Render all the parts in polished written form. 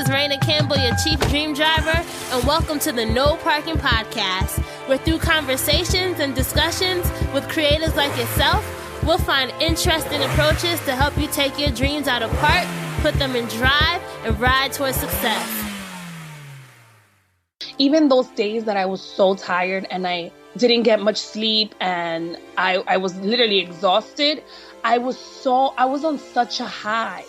is Raina Campbell, your Chief Dream Driver, and welcome to the No Parking Podcast, where through conversations and discussions with creators like yourself, we'll find interesting approaches to help you take your dreams out of park, put them in drive, and ride towards success. Even those days that I was so tired and I didn't get much sleep and I was literally exhausted, I was on such a high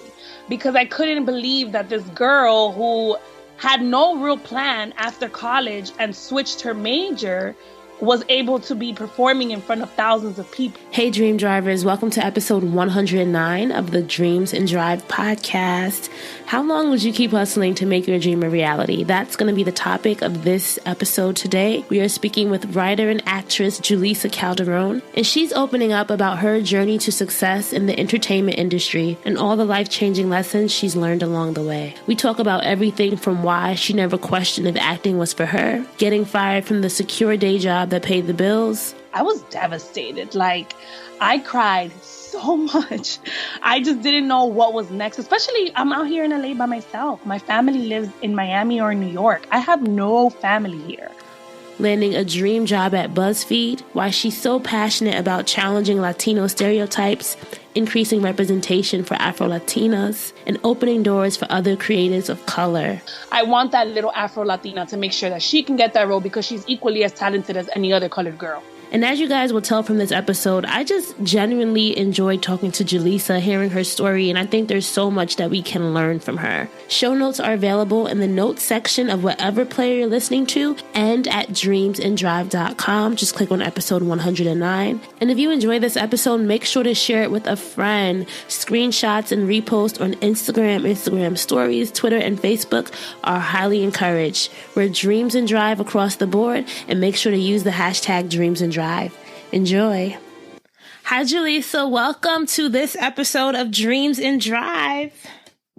because I couldn't believe that this girl who had no real plan after college and switched her major was able to be performing in front of thousands of people. Hey, Dream Drivers. Welcome to episode 109 of the Dreams and Drive podcast. How long would you keep hustling to make your dream a reality? That's going to be the topic of this episode today. We are speaking with writer and actress Julissa Calderon, and she's opening up about her journey to success in the entertainment industry and all the life-changing lessons she's learned along the way. We talk about everything from why she never questioned if acting was for her, getting fired from the secure day job that paid the bills. I was devastated. I cried so much. I just didn't know what was next. Especially, I'm out here in LA by myself. My family lives in Miami or New York. I have no family here. Landing a dream job at Buzzfeed, why she's so passionate about challenging Latino stereotypes, increasing representation for Afro-Latinas, and opening doors for other creatives of color. I want that little Afro-Latina to make sure that she can get that role because she's equally as talented as any other colored girl. And as you guys will tell from this episode, I just genuinely enjoyed talking to Julissa, hearing her story, and I think there's so much that we can learn from her. Show notes are available in the notes section of whatever player you're listening to and at dreamsanddrive.com. Just click on episode 109. And if you enjoy this episode, make sure to share it with a friend. Screenshots and reposts on Instagram stories, Twitter, and Facebook are highly encouraged. We're Dreams and Drive across the board, and make sure to use the hashtag Dreams and Drive. Enjoy. Hi, Julissa. Welcome to this episode of Dreams and Drive.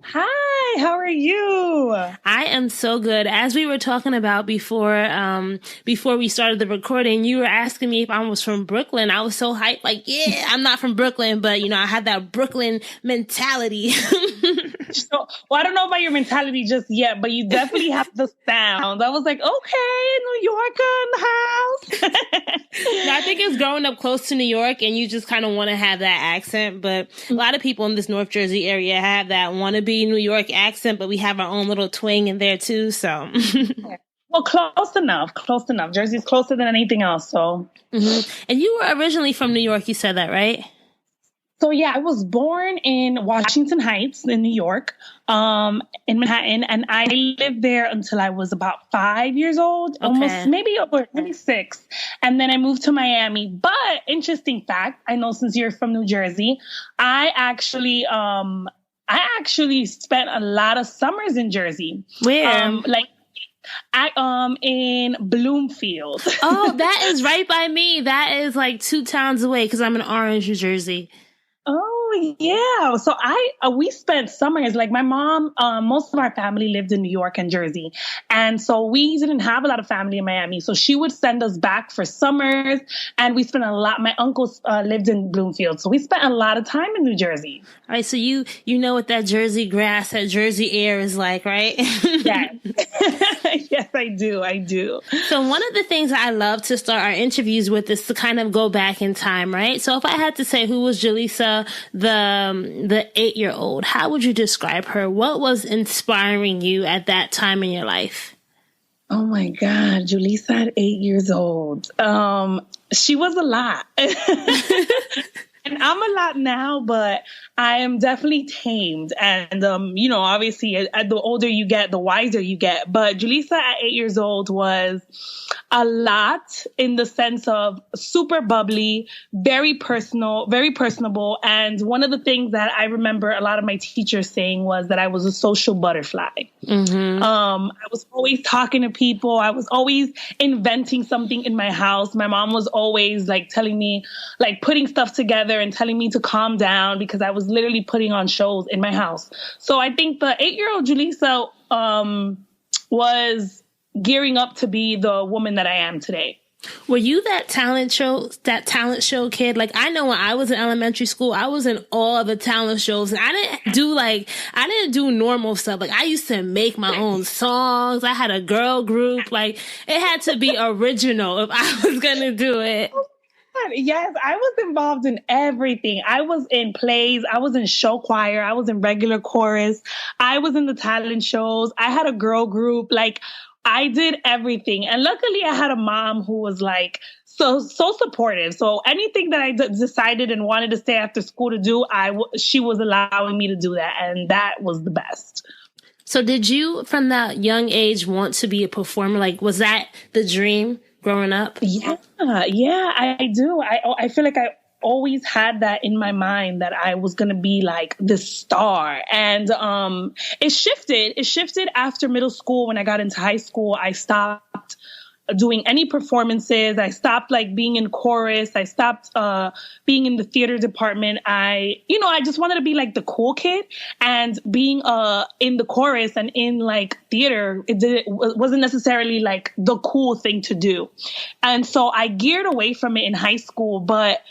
Hi, how are you? I am so good. As we were talking about before we started the recording, you were asking me if I was from Brooklyn. I was so hyped, yeah, I'm not from Brooklyn, but I had that Brooklyn mentality. I don't know about your mentality just yet, but you definitely have the sound. I was like, okay, New Yorker in the house. No, I think it's growing up close to New York and you just kind of want to have that accent. But a lot of people in this North Jersey area have that wannabe New York accent, but we have our own little twang in there too. So, well, close enough. Jersey's closer than anything else. So, And you were originally from New York. You said that, right? So yeah, I was born in Washington Heights in New York, in Manhattan, and I lived there until I was about 5 years old, almost maybe 6. And then I moved to Miami. But interesting fact, I know since you're from New Jersey, I actually spent a lot of summers in Jersey. Where? In Bloomfield. Oh, that is right by me. That is 2 towns away because I'm in Orange, New Jersey. Oh, yeah. So we spent summers, my mom, most of our family lived in New York and Jersey. And so we didn't have a lot of family in Miami. So she would send us back for summers. And we spent a lot. My uncles lived in Bloomfield. So we spent a lot of time in New Jersey. All right. So you know what that Jersey grass, that Jersey air is like, right? Yes. Yes, I do. So one of the things I love to start our interviews with is to kind of go back in time, right? So if I had to say who was Julissa, the 8-year-old, how would you describe her? What was inspiring you at that time in your life? Oh my God, Julissa at 8 years old. She was a lot. And I'm a lot now, but I am definitely tamed. And, obviously, the older you get, the wiser you get. But Julissa at 8 years old was a lot in the sense of super bubbly, very personable. And one of the things that I remember a lot of my teachers saying was that I was a social butterfly. Mm-hmm. I was always talking to people. I was always inventing something in my house. My mom was always telling me, putting stuff together and telling me to calm down because I was literally putting on shows in my house. So I think the 8-year-old Julissa was gearing up to be the woman that I am today. Were you that talent show kid? Like, I know when I was in elementary school, I was in all the talent shows, and I didn't do normal stuff. Like, I used to make my own songs. I had a girl group. Like, it had to be original if I was going to do it. Yes, I was involved in everything. I was in plays. I was in show choir. I was in regular chorus. I was in the talent shows. I had a girl group. Like, I did everything. And luckily I had a mom who was like so supportive. So anything that I decided and wanted to stay after school to do, she was allowing me to do that. And that was the best. So did you, from that young age, want to be a performer? Like, was that the dream growing up? Yeah, I do. I feel like I always had that in my mind that I was going to be like the star. And it shifted after middle school. When I got into high school, I stopped doing any performances. I stopped like being in chorus. I stopped being in the theater department. I just wanted to be like the cool kid, and being in the chorus and in like theater, it wasn't necessarily like the cool thing to do. And so I geared away from it in high school. But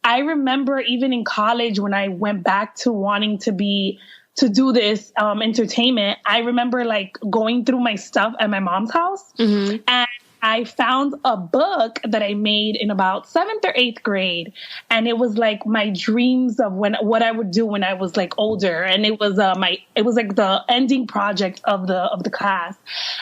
I remember even in college, when I went back to wanting to do this entertainment, I remember like going through my stuff at my mom's house, and I found a book that I made in about 7th or 8th grade. And it was like my dreams of what I would do when I was like older. And it was like the ending project of the class.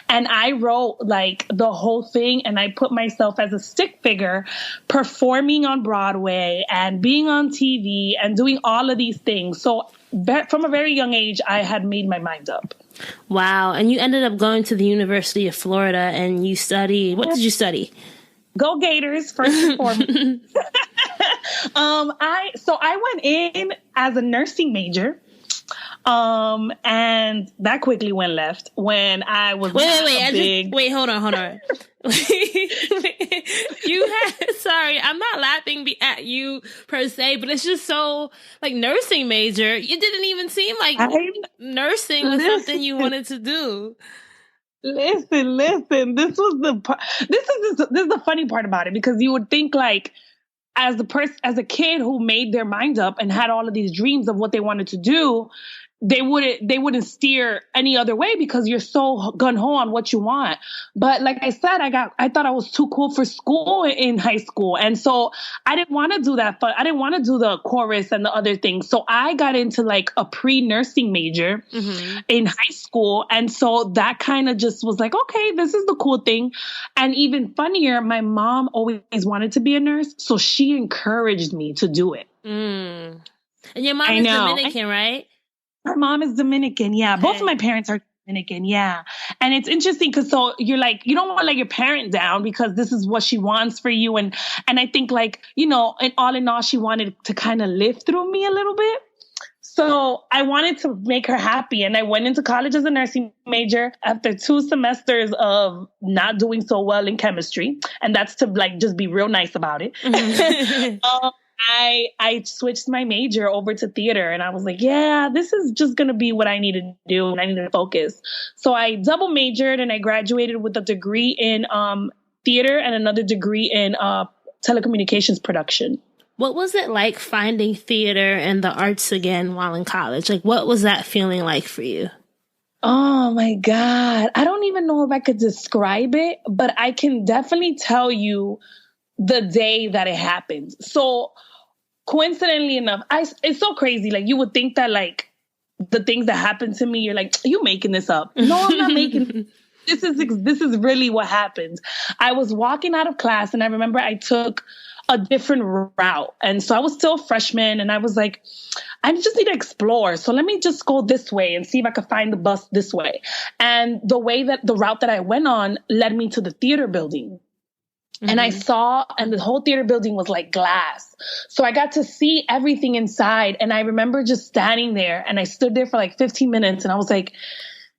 And I wrote like the whole thing, and I put myself as a stick figure performing on Broadway and being on TV and doing all of these things. So from a very young age, I had made my mind up. Wow. And you ended up going to the University of Florida, and you studied, what did you study? Go Gators, first and foremost. I went in as a nursing major. And that quickly went left when I was wait, hold on. Sorry, I'm not laughing at you per se, but it's just so, like, nursing major. It didn't even seem like nursing was something you wanted to do. Listen. This is the funny part about it, because you would think like, as a kid who made their mind up and had all of these dreams of what they wanted to do, they wouldn't steer any other way, because you're so gung-ho on what you want. But like I said, I thought I was too cool for school in high school. And so I didn't want to do that, but I didn't want to do the chorus and the other things. So I got into like a pre-nursing major in high school. And so that kind of just was like, okay, this is the cool thing. And even funnier, my mom always wanted to be a nurse, so she encouraged me to do it. And your mom is Dominican, right? My mom is Dominican, yeah. Okay. Both of my parents are Dominican, yeah. And it's interesting because so you're like, you don't want to let your parent down, because this is what she wants for you. And I think like, and all in all, she wanted to kind of live through me a little bit. So I wanted to make her happy. And I went into college as a nursing major after 2 semesters of not doing so well in chemistry. And that's to like just be real nice about it. I switched my major over to theater, and I was like, yeah, this is just going to be what I need to do, and I need to focus. So I double majored, and I graduated with a degree in theater and another degree in telecommunications production. What was it like finding theater and the arts again while in college? Like, what was that feeling like for you? Oh my God. I don't even know if I could describe it, but I can definitely tell you the day that it happened. So coincidentally enough, it's so crazy. Like, you would think that like the things that happened to me, you're like, you making this up. No, I'm not making this is really what happened. I was walking out of class, and I remember I took a different route. And so I was still a freshman, and I was like, I just need to explore. So let me just go this way and see if I could find the bus this way. And the route that I went on led me to the theater building. And I saw, and the whole theater building was like glass. So I got to see everything inside. And I remember just standing there, and I stood there for like 15 minutes, and I was like,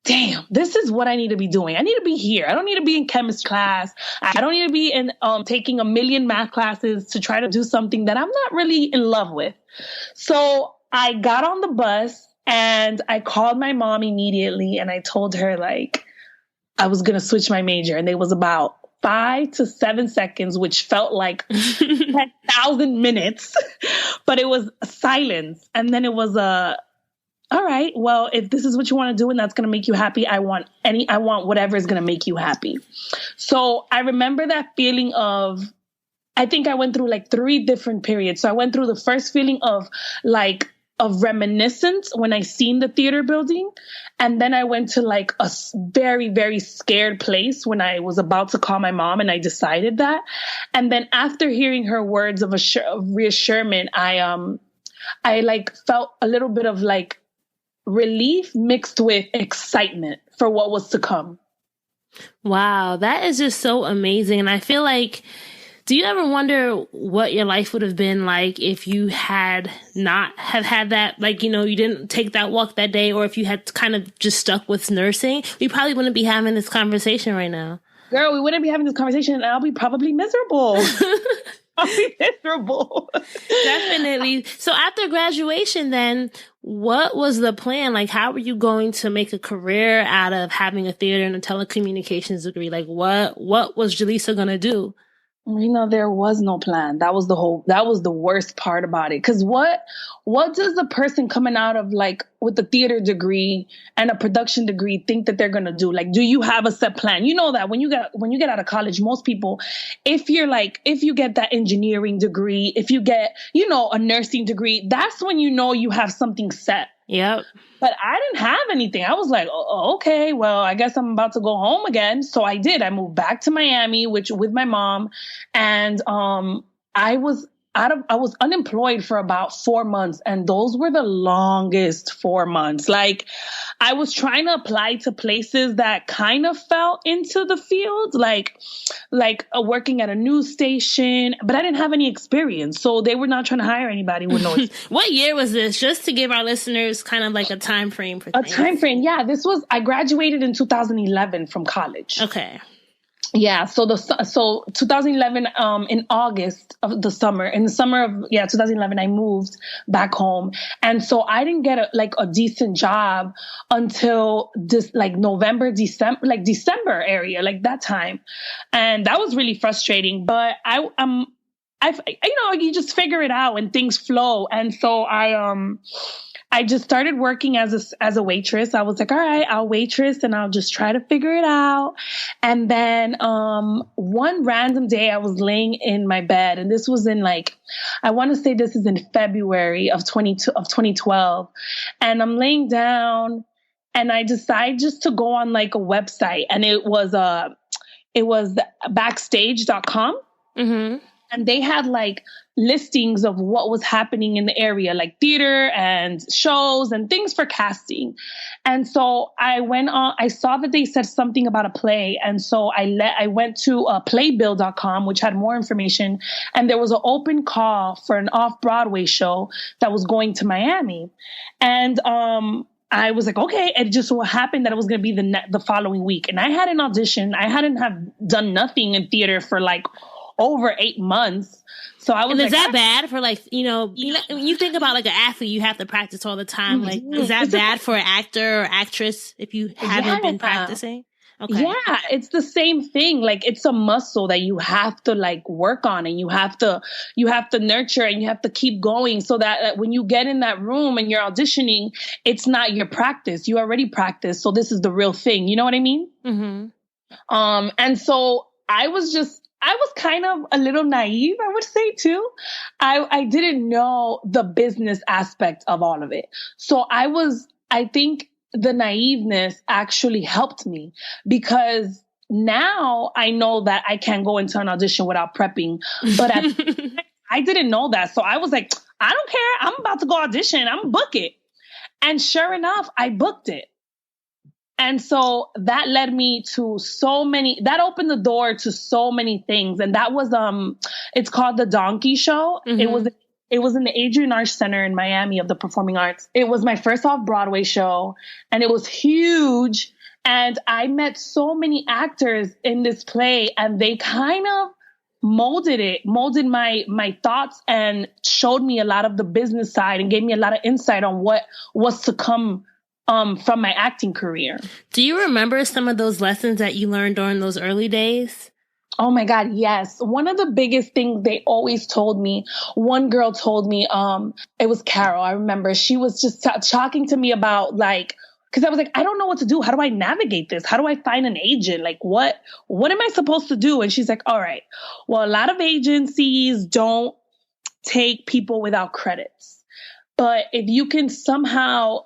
damn, this is what I need to be doing. I need to be here. I don't need to be in chemistry class. I don't need to be in taking a million math classes to try to do something that I'm not really in love with. So I got on the bus, and I called my mom immediately, and I told her like I was going to switch my major, and it was about 5 to 7 seconds, which felt like 10,000 minutes, but it was silence. And then it was all right, well, if this is what you want to do and that's going to make you happy, I want whatever is going to make you happy. So I remember that feeling of, I think I went through like 3 different periods. So I went through the first feeling of reminiscence when I seen the theater building. And then I went to like a very, very scared place when I was about to call my mom and I decided that. And then after hearing her words of reassurance, I like felt a little bit of like relief mixed with excitement for what was to come. Wow, that is just so amazing. And I feel like, do you ever wonder what your life would have been like if you had not have had that, like, you know, you didn't take that walk that day, or if you had kind of just stuck with nursing? We probably wouldn't be having this conversation right now. Girl, we wouldn't be having this conversation and I'll be probably miserable. I'll be miserable. Definitely. So after graduation, then what was the plan? Like, how were you going to make a career out of having a theater and a telecommunications degree? Like, what was Julissa going to do? You know, there was no plan. That was the worst part about it. Cause what does a person coming out of like with a theater degree and a production degree think that they're going to do? Like, do you have a set plan? You know that when you get out of college, most people, if you get that engineering degree, if you get, you know, a nursing degree, that's when you know you have something set. Yep. But I didn't have anything. I was like, oh, okay, well, I guess I'm about to go home again. So I did. I moved back to Miami, with my mom. And I was unemployed for about 4 months. And those were the longest 4 months. Like, I was trying to apply to places that kind of fell into the field, like working at a news station, but I didn't have any experience. So they were not trying to hire anybody with no experience. What year was this? Just to give our listeners kind of like a time frame for things. A time frame. Yeah, I graduated in 2011 from college. Okay. Yeah, so 2011, in August of the summer, in the summer of 2011, I moved back home, and so I didn't get a decent job until this November, December area, like that time, and that was really frustrating. But you just figure it out and things flow, and so I just started working as a waitress. I was like, all right, I'll waitress and I'll just try to figure it out. And then one random day I was laying in my bed, and this was in I want to say this is in February of 2012. And I'm laying down and I decide just to go on a website, and it was backstage.com. Mm-hmm. And they had listings of what was happening in the area, like theater and shows and things for casting. And so I went on, I saw that they said something about a play. And so I went to playbill.com, which had more information. And there was an open call for an off-Broadway show that was going to Miami. And, I was like, okay, it just so happened that it was going to be the following week. And I had an audition. I hadn't done nothing in theater for over 8 months. So I was is that bad for when you think about an athlete, you have to practice all the time. Mm-hmm. Is that bad for an actor or actress if you haven't been practicing? Okay. Yeah, it's the same thing. It's a muscle that you have to work on, and you have to nurture, and you have to keep going so that when you get in that room and you're auditioning, it's not your practice. You already practiced. So this is the real thing. You know what I mean? Mm-hmm. And so I was kind of a little naive, I would say too. I didn't know the business aspect of all of it. So I think the naiveness actually helped me, because now I know that I can't go into an audition without prepping. But I didn't know that. So I was like, I don't care. I'm about to go audition. I'm book it. And sure enough, I booked it. And so that led me to that opened the door to so many things. And that was, it's called The Donkey Show. Mm-hmm. It was in the Adrienne Arsht Center in Miami of the Performing Arts. It was my first off-Broadway show, and it was huge. And I met so many actors in this play, and they kind of molded my thoughts and showed me a lot of the business side and gave me a lot of insight on what was to come from my acting career. Do you remember some of those lessons that you learned during those early days? Oh my God, yes. One of the biggest things they always told me, one girl told me, it was Carol, I remember. She was just talking to me about like, because I was like, I don't know what to do. How do I navigate this? How do I find an agent? Like, what am I supposed to do? And she's like, all right, well, a lot of agencies don't take people without credits. But if you can somehow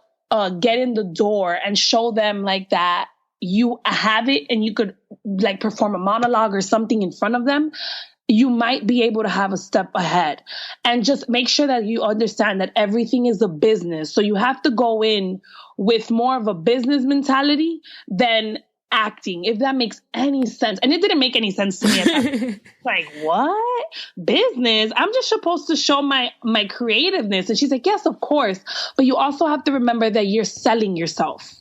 get in the door and show them like that, you have it and you could like perform a monologue or something in front of them, you might be able to have a step ahead. And just make sure that you understand that everything is a business. So you have to go in with more of a business mentality than acting, if that makes any sense. And it didn't make any sense to me at that time. Like, what? Business? I'm just supposed to show my creativeness. And she's like, yes, of course. But you also have to remember that you're selling yourself.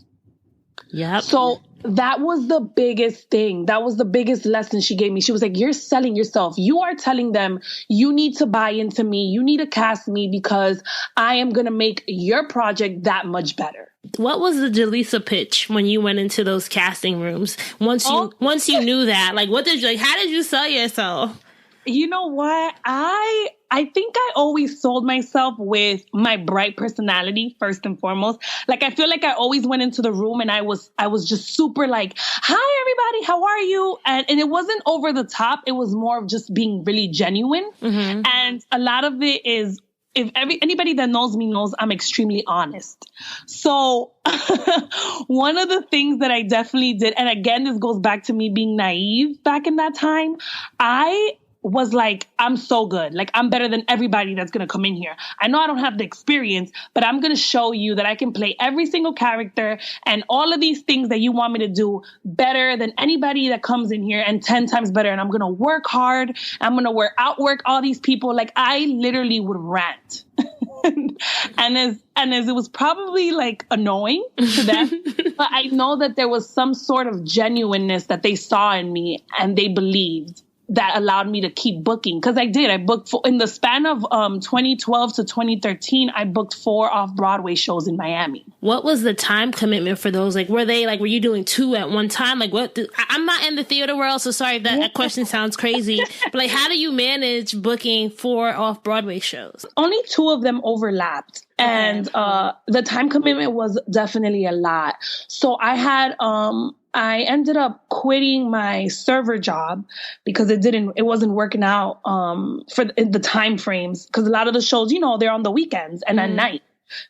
Yep. So that was the biggest thing. That was the biggest lesson she gave me. She was like, you're selling yourself. You are telling them you need to buy into me. You need to cast me because I am going to make your project that much better. What was the Julissa pitch when you went into those casting rooms? Once you knew that, like, how did you sell yourself? You know what? I think I always sold myself with my bright personality, first and foremost. Like, I feel like I always went into the room and I was just super like, hi, everybody, how are you? And it wasn't over the top. It was more of just being really genuine. Mm-hmm. And a lot of it is, anybody that knows me knows I'm extremely honest. So one of the things that I definitely did, and again, this goes back to me being naive back in that time, I was like, I'm so good. Like, I'm better than everybody that's going to come in here. I know I don't have the experience, but I'm going to show you that I can play every single character and all of these things that you want me to do better than anybody that comes in here and 10 times better. And I'm going to work hard. I'm going to outwork all these people. Like, I literally would rant. and as it was probably like annoying to them, but I know that there was some sort of genuineness that they saw in me and they believed that allowed me to keep booking. Because I booked in the span of 2012 to 2013, I booked 4 off-Broadway shows in Miami. What was the time commitment for those? Like, were you doing 2 at one time? Like, I'm not in the theater world, so sorry if that question sounds crazy. But like, how do you manage booking 4 off-Broadway shows? Only 2 of them overlapped. And the time commitment was definitely a lot. So I ended up quitting my server job because it wasn't working out for the time frames. Because a lot of the shows, they're on the weekends and at night,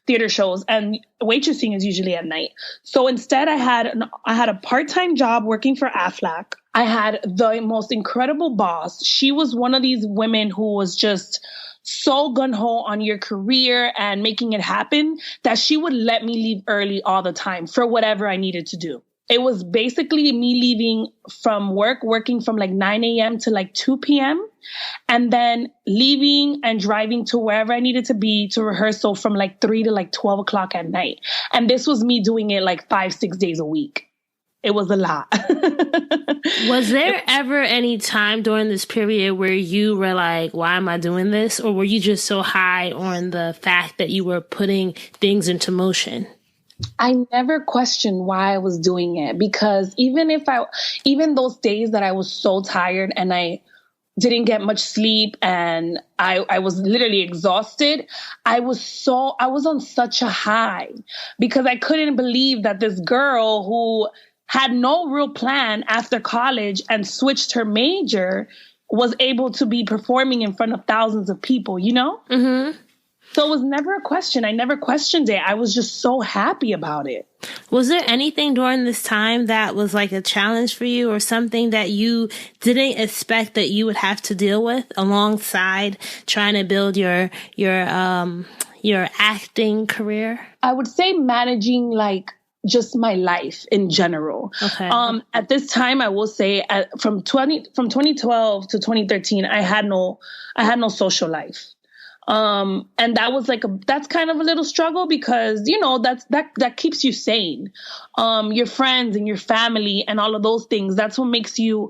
theater shows, and waitressing is usually at night. So instead, I had a part-time job working for Aflac. I had the most incredible boss. She was one of these women who was just so gung-ho on your career and making it happen that she would let me leave early all the time for whatever I needed to do. It was basically me leaving from work, working from like 9 a.m. to like 2 p.m. and then leaving and driving to wherever I needed to be to rehearsal from like 3 to like 12 o'clock at night. And this was me doing it like 5-6 days a week. It was a lot. Was there ever any time during this period where you were like, why am I doing this? Or were you just so high on the fact that you were putting things into motion? I never questioned why I was doing it, because even those days that I was so tired and I didn't get much sleep and I was literally exhausted, I was on such a high because I couldn't believe that this girl who had no real plan after college and switched her major was able to be performing in front of thousands of people, Mm-hmm. So it was never a question. I never questioned it. I was just so happy about it. Was there anything during this time that was like a challenge for you or something that you didn't expect that you would have to deal with alongside trying to build your acting career? I would say managing like just my life in general. Okay. At this time, I will say from 2012 to 2013, I had no social life. And that was that's kind of a little struggle because, that keeps you sane. Your friends and your family and all of those things, that's what keeps you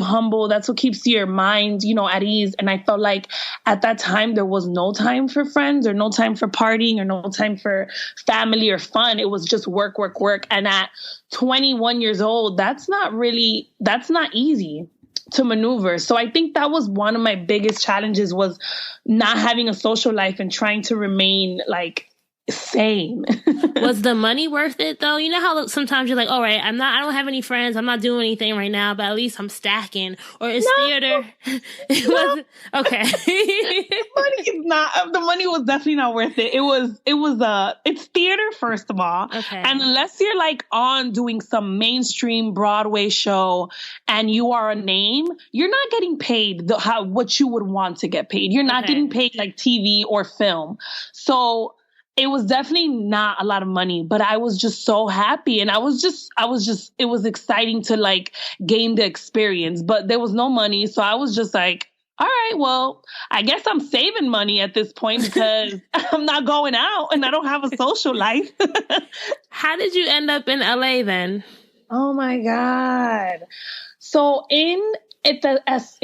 humble. That's what keeps your mind, at ease. And I felt like at that time, there was no time for friends or no time for partying or no time for family or fun. It was just work, work, work. And at 21 years old, that's not easy. to maneuver. So I think that was one of my biggest challenges, was not having a social life and trying to remain like sane. Was the money worth it though? You know how sometimes you're like, all right, I don't have any friends, I'm not doing anything right now, but at least I'm stacking. Or is theater? No. Okay. The money was definitely not worth it. It's theater, first of all. Okay. And unless you're like on doing some mainstream Broadway show and you are a name, you're not getting paid what you would want to get paid. You're not getting paid like TV or film. So it was definitely not a lot of money, but I was just so happy. And it was exciting to like gain the experience, but there was no money. So I was just like, all right, well, I guess I'm saving money at this point because I'm not going out and I don't have a social life. How did you end up in LA then? Oh my God. So in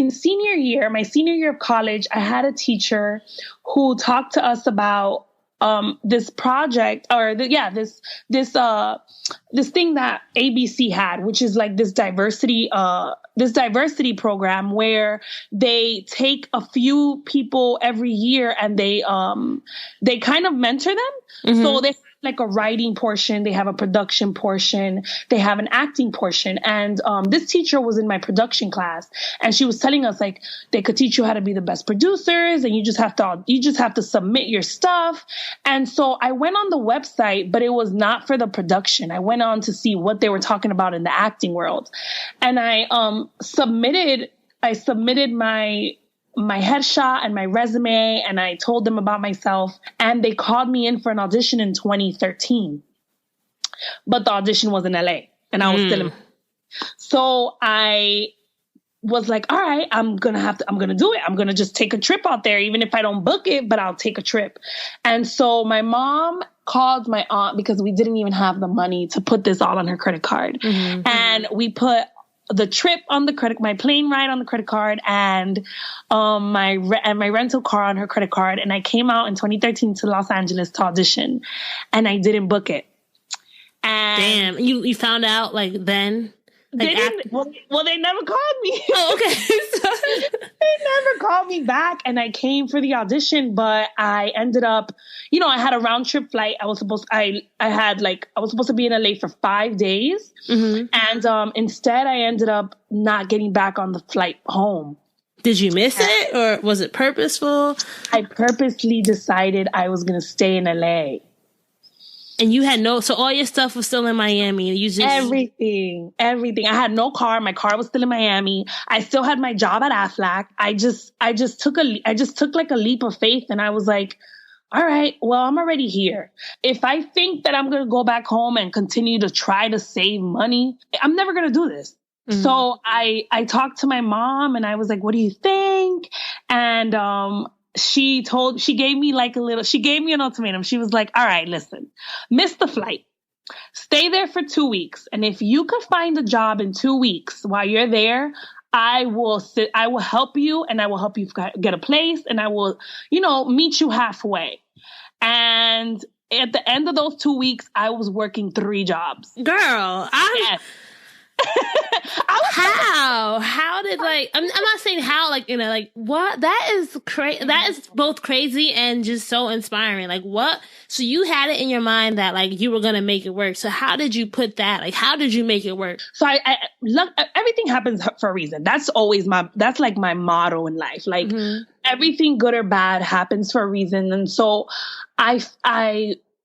senior year, my senior year of college, I had a teacher who talked to us about this project this thing that ABC had, which is like this diversity program where they take a few people every year and they kind of mentor them. Mm-hmm. So they have like a writing portion, they have a production portion, they have an acting portion. And this teacher was in my production class, and she was telling us like they could teach you how to be the best producers, and you just have to submit your stuff. And so I went on the website, but it was not for the production. I went on to see what they were talking about in the acting world, and I submitted my headshot and my resume, and I told them about myself, and they called me in for an audition in 2013. But the audition was in LA, and I was still in. So I was like, all right, I'm going to do it. I'm going to just take a trip out there, even if I don't book it, but I'll take a trip. And so my mom called my aunt, because we didn't even have the money to put this all on her credit card. Mm-hmm. And we put the trip on my plane ride on the credit card, and my rental car on her credit card. And I came out in 2013 to Los Angeles to audition, and I didn't book it. And damn, you found out like then? Like they didn't. Well, they never called me. Oh, okay. They never called me back, and I came for the audition, but I ended up, I had a round trip flight. I was supposed to be in LA for 5 days, mm-hmm. And instead I ended up not getting back on the flight home. Did you miss it, or was it purposeful? I purposely decided I was going to stay in LA. And you had so all your stuff was still in Miami. You just everything. I had no car. My car was still in Miami. I still had my job at Aflac. I just took like a leap of faith, and I was like, all right, well, I'm already here. If I think that I'm going to go back home and continue to try to save money, I'm never going to do this. Mm-hmm. So I talked to my mom, and I was like, what do you think? And, she gave me an ultimatum. She was like, all right, listen, miss the flight, stay there for 2 weeks. And if you could find a job in 2 weeks while you're there, I will help you, and I will help you get a place, and I will, meet you halfway. And at the end of those 2 weeks, I was working 3 jobs. Girl, yes. How did I'm not saying how, what? That is crazy. That is both crazy and just so inspiring. Like, what? So you had it in your mind that you were gonna make it work. So how did you put that? How did you make it work? So I love, everything happens for a reason. That's always my motto in life. Mm-hmm. Everything good or bad happens for a reason. And so I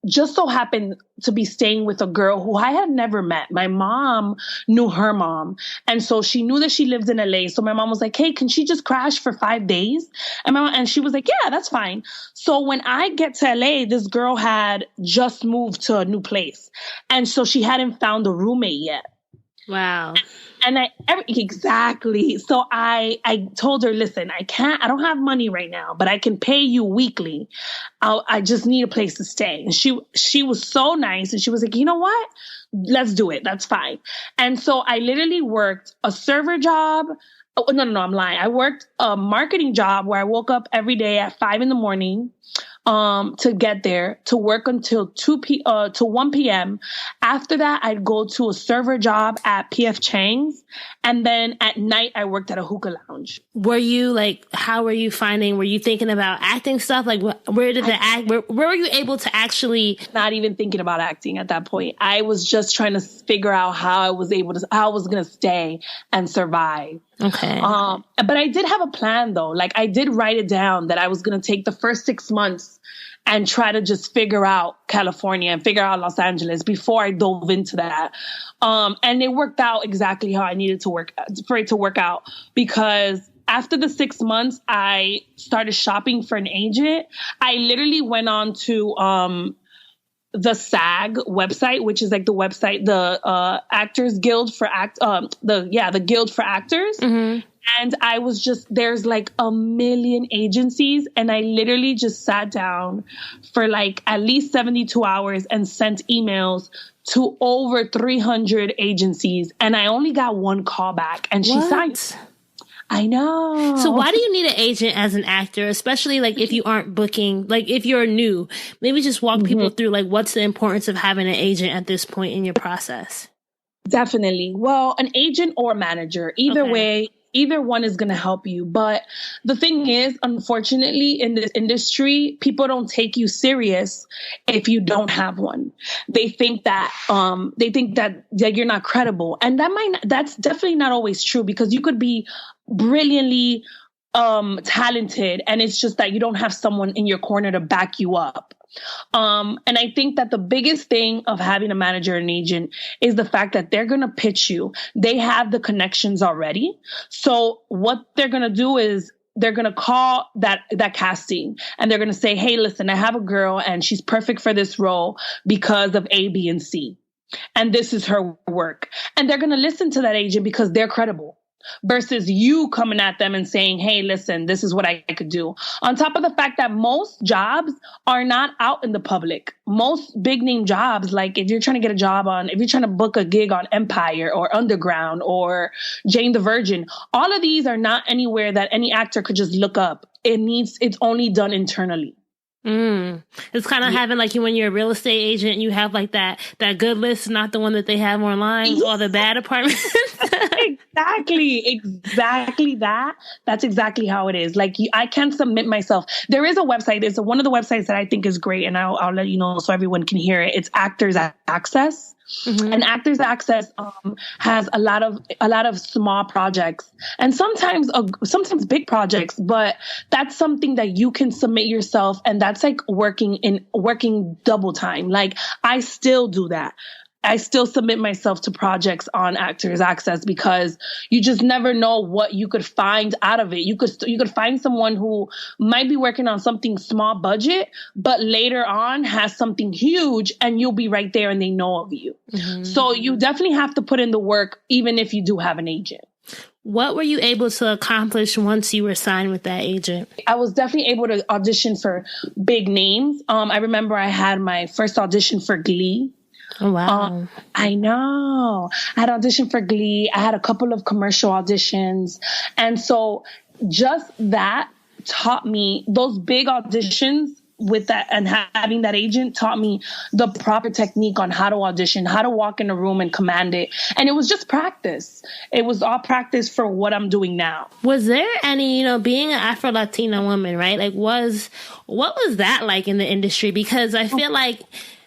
just so happened to be staying with a girl who I had never met. My mom knew her mom. And so she knew that she lived in LA. So my mom was like, hey, can she just crash for 5 days? And she was like, yeah, that's fine. So when I get to LA, this girl had just moved to a new place. And so she hadn't found a roommate yet. Wow. And exactly. So I told her, listen, I don't have money right now, but I can pay you weekly. I just need a place to stay. And she was so nice. And she was like, you know what? Let's do it. That's fine. And so I literally worked a server job. Oh, no, I'm lying. I worked a marketing job where I woke up every day at 5 a.m, to get there, to work until to 1 p.m. After that, I'd go to a server job at P.F. Chang's. And then at night, I worked at a hookah lounge. Were you like, how were you finding, were you thinking about acting stuff? Like, where were you able to actually? Not even thinking about acting at that point. I was just trying to figure out how I was going to stay and survive. Okay. But I did have a plan though. Like I did write it down that I was going to take the first 6 months and try to just figure out California and figure out Los Angeles before I dove into that. And it worked out exactly how I needed for it to work out, because after the 6 months, I started shopping for an agent. I literally went on to, the SAG website, which is like the website, the Actors Guild for the Guild for Actors. Mm-hmm. And I was just, there's like a million agencies. And I literally just sat down for like at least 72 hours and sent emails to over 300 agencies. And I only got one call back, and she signed. I know. So why do you need an agent as an actor, especially like if you aren't booking, like if you're new? Maybe just walk people through like what's the importance of having an agent at this point in your process? Definitely. Well, an agent or manager, either way, either one is going to help you. But the thing is, unfortunately, in this industry, people don't take you serious if you don't have one. They think that you're not credible. And that's definitely not always true, because you could be brilliantly talented, and it's just that you don't have someone in your corner to back you up. And I think that the biggest thing of having a manager and agent is the fact that they're going to pitch you. They have the connections already. So what they're going to do is they're going to call that casting, and they're going to say, hey, listen, I have a girl and she's perfect for this role because of A, B, and C. And this is her work. And they're going to listen to that agent because they're credible. Versus you coming at them and saying, hey, listen, this is what I could do. On top of the fact that most jobs are not out in the public. Most big name jobs, like if you're trying to book a gig on Empire or Underground or Jane the Virgin, all of these are not anywhere that any actor could just look up. It's only done internally. It's kind of having like when you're a real estate agent, you have like that good list, not the one that they have online, or the bad apartments. Exactly that. That's exactly how it is. Like I can't submit myself. There is a website. It's one of the websites that I think is great, and I'll let you know so everyone can hear it. It's Actors Access. Mm-hmm. And Actors Access has a lot of small projects, and sometimes big projects, but that's something that you can submit yourself, and that's like working double time. Like I still do that. I still submit myself to projects on Actors Access because you just never know what you could find out of it. You could find someone who might be working on something small budget, but later on has something huge, and you'll be right there and they know of you. Mm-hmm. So you definitely have to put in the work, even if you do have an agent. What were you able to accomplish once you were signed with that agent? I was definitely able to audition for big names. I remember I had my first audition for Glee. Oh, wow. I know. I had auditioned for Glee. I had a couple of commercial auditions. And so just that taught me, those big auditions with that, and having that agent taught me the proper technique on how to audition, how to walk in a room and command it. And it was just practice. It was all practice for what I'm doing now. Was there any, being an Afro-Latino woman, right? Like what was that like in the industry? Because I feel like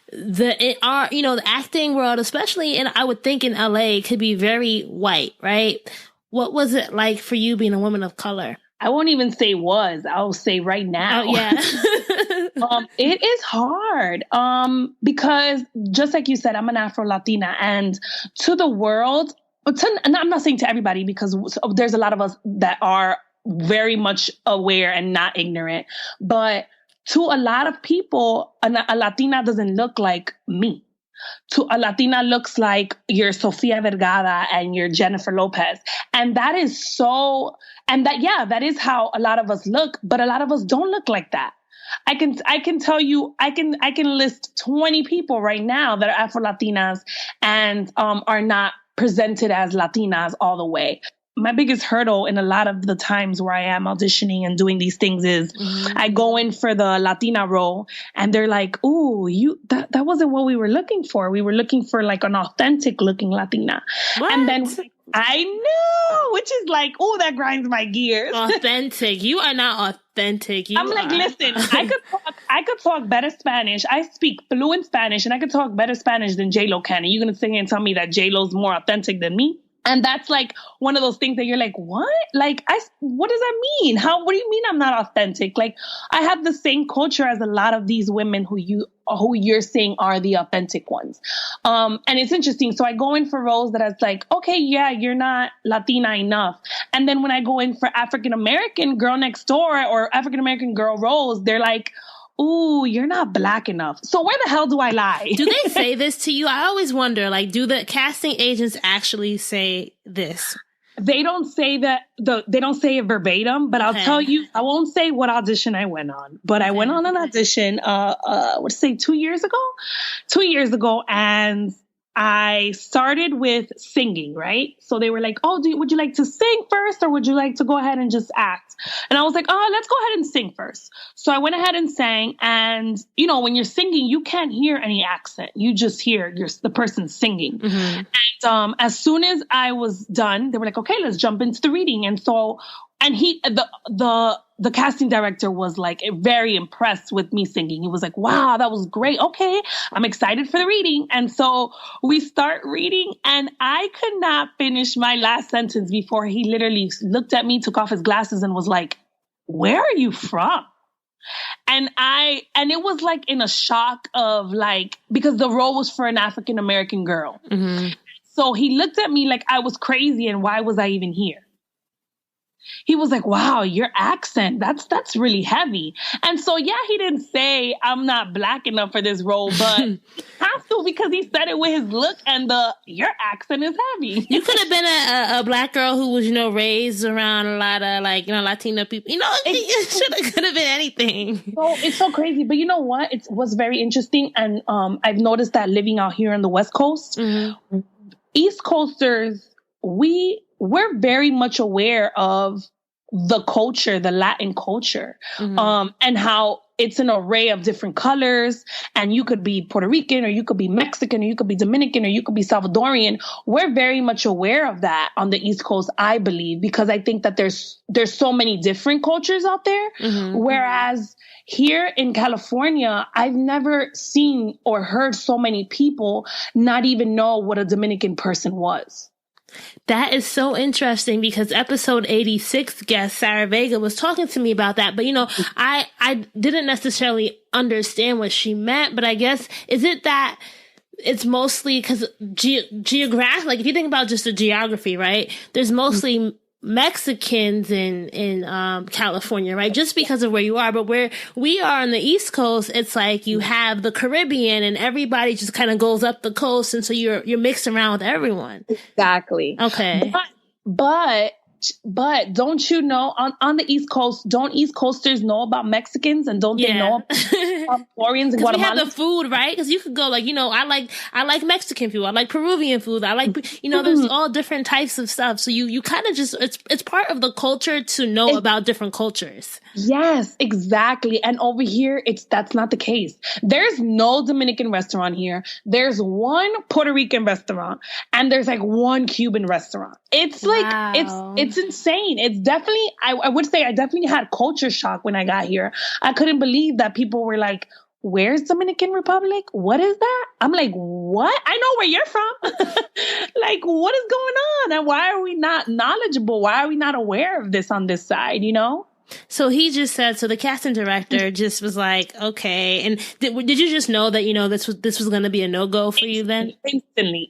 the acting world, especially I would think in LA, could be very white, right? What was it like for you being a woman of color? I won't even say was. I'll say right now. Oh, yeah. It is hard because just like you said, I'm an Afro-Latina, and to the world, and I'm not saying to everybody, because there's a lot of us that are very much aware and not ignorant, but to a lot of people, a Latina doesn't look like me. To a Latina looks like your Sofia Vergara and your Jennifer Lopez. And that is that is how a lot of us look, but a lot of us don't look like that. I can tell you, I can list 20 people right now that are Afro-Latinas and are not presented as Latinas all the way. biggest hurdle in a lot of the times where I am auditioning and doing these things is I go in for the Latina role and they're like, "Ooh, that wasn't what we were looking for. We were looking for like an authentic looking Latina." What? And then I know, which is like, "Oh, that grinds my gears." Authentic. You are not authentic. I'm like, listen, I could talk better Spanish. I speak fluent Spanish and I could talk better Spanish than J-Lo can. And you're going to sit here and tell me that J-Lo's more authentic than me? And that's like one of those things that you're like, what? Like, what does that mean? What do you mean I'm not authentic? Like, I have the same culture as a lot of these women who you're saying are the authentic ones. And it's interesting. So I go in for roles that it's like, okay, yeah, you're not Latina enough. And then when I go in for African-American girl next door or African-American girl roles, they're like, "Ooh, you're not Black enough." So where the hell do I lie? Do they say this to you? I always wonder, like, do the casting agents actually say this? They don't say that. They don't say it verbatim, but I'll tell you, I won't say what audition I went on, but I went on an audition, 2 years ago? 2 years ago, and I started with singing, right? So they were like, "Oh, would you like to sing first or would you like to go ahead and just act?" And I was like, "Oh, let's go ahead and sing first." So I went ahead and sang. And, when you're singing, you can't hear any accent. You just hear the person singing. Mm-hmm. And as soon as I was done, they were like, "Okay, let's jump into the reading." And so, and the casting director was like very impressed with me singing. He was like, "Wow, that was great. Okay, I'm excited for the reading." And so we start reading and I could not finish my last sentence before he literally looked at me, took off his glasses and was like, "Where are you from?" And it was like in a shock of like, because the role was for an African-American girl. Mm-hmm. So he looked at me like I was crazy and why was I even here? He was like, "Wow, your accent, that's really heavy." And so, yeah, he didn't say I'm not Black enough for this role, but he has to because he said it with his look and your accent is heavy. You could have been a Black girl who was, raised around a lot of Latino people. It could have been anything. So it's so crazy. But you know what? It was very interesting. And I've noticed that living out here on the West Coast, mm-hmm. East Coasters, we're very much aware of the culture, the Latin culture, mm-hmm. And how it's an array of different colors. And you could be Puerto Rican, or you could be Mexican, or you could be Dominican, or you could be Salvadorian. We're very much aware of that on the East Coast, I believe, because I think that there's so many different cultures out there. Mm-hmm. Whereas here in California, I've never seen or heard so many people not even know what a Dominican person was. That is so interesting because episode 86 guest Sarah Vega was talking to me about that. But, I didn't necessarily understand what she meant. But I guess, is it that it's mostly because geographic, like if you think about just the geography, right? There's mostly Mexicans in California, right? Just because of where you are. But where we are on the East Coast, it's like you have the Caribbean and everybody just kind of goes up the coast. And so you're mixed around with everyone. Exactly. Okay. But don't you know on the East Coast, don't East Coasters know about Mexicans and don't they know about Floridians and Guatemalans? We have the food, right? Because you could go I like Mexican food. I like Peruvian food. I like, there's all different types of stuff. So you kind of just, it's part of the culture to know about different cultures. Yes, exactly. And over here, that's not the case. There's no Dominican restaurant here. There's one Puerto Rican restaurant and there's like one Cuban restaurant. It's like, it's insane. It's definitely, I would say I definitely had culture shock when I got here. I couldn't believe that people were like, "Where's Dominican Republic? What is that?" I'm like, "What? I know where you're from." Like, what is going on? And why are we not knowledgeable? Why are we not aware of this on this side, So he just said, so the casting director just was like, okay. And did you just know that, this was going to be a no-go for you then?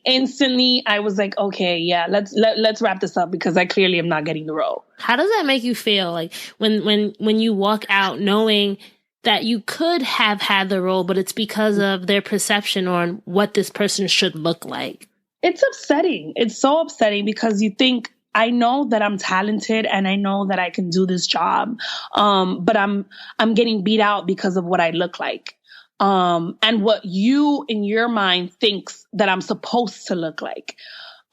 Instantly. I was like, okay, yeah, let's wrap this up because I clearly am not getting the role. How does that make you feel? Like when you walk out knowing that you could have had the role, but it's because of their perception on what this person should look like? It's upsetting. It's so upsetting because you think, I know that I'm talented and I know that I can do this job. But I'm getting beat out because of what I look like. And what you in your mind thinks that I'm supposed to look like.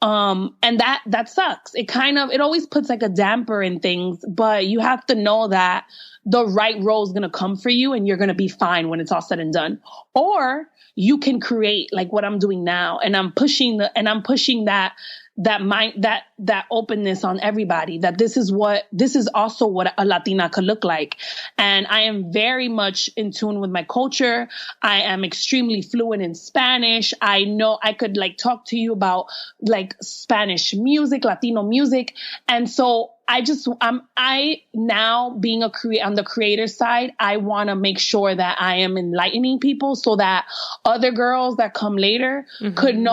And that sucks. It always puts like a damper in things, but you have to know that the right role is going to come for you and you're going to be fine when it's all said and done. Or you can create like what I'm doing now. And I'm pushing that mind, that openness on everybody, that this is also what a Latina could look like. And I am very much in tune with my culture. I am extremely fluent in Spanish. I know I could like talk to you about like Spanish music, Latino music. And so I now being on the creator side, I want to make sure that I am enlightening people so that other girls that come later could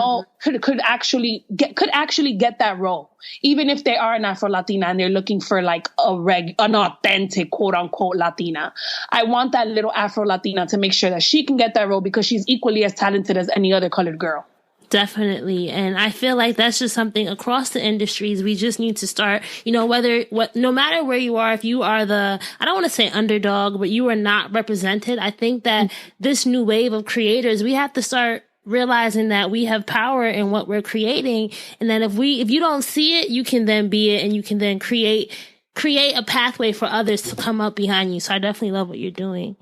actually get that role, even if they are an Afro-Latina and they're looking for like an authentic quote unquote Latina. I want that little Afro-Latina to make sure that she can get that role because she's equally as talented as any other colored girl. Definitely. And I feel like that's just something across the industries. We just need to start, no matter where you are, if you are I don't want to say underdog, but you are not represented. I think that this new wave of creators, we have to start realizing that we have power in what we're creating. And then if you don't see it, you can then be it and you can then create a pathway for others to come up behind you. So I definitely love what you're doing.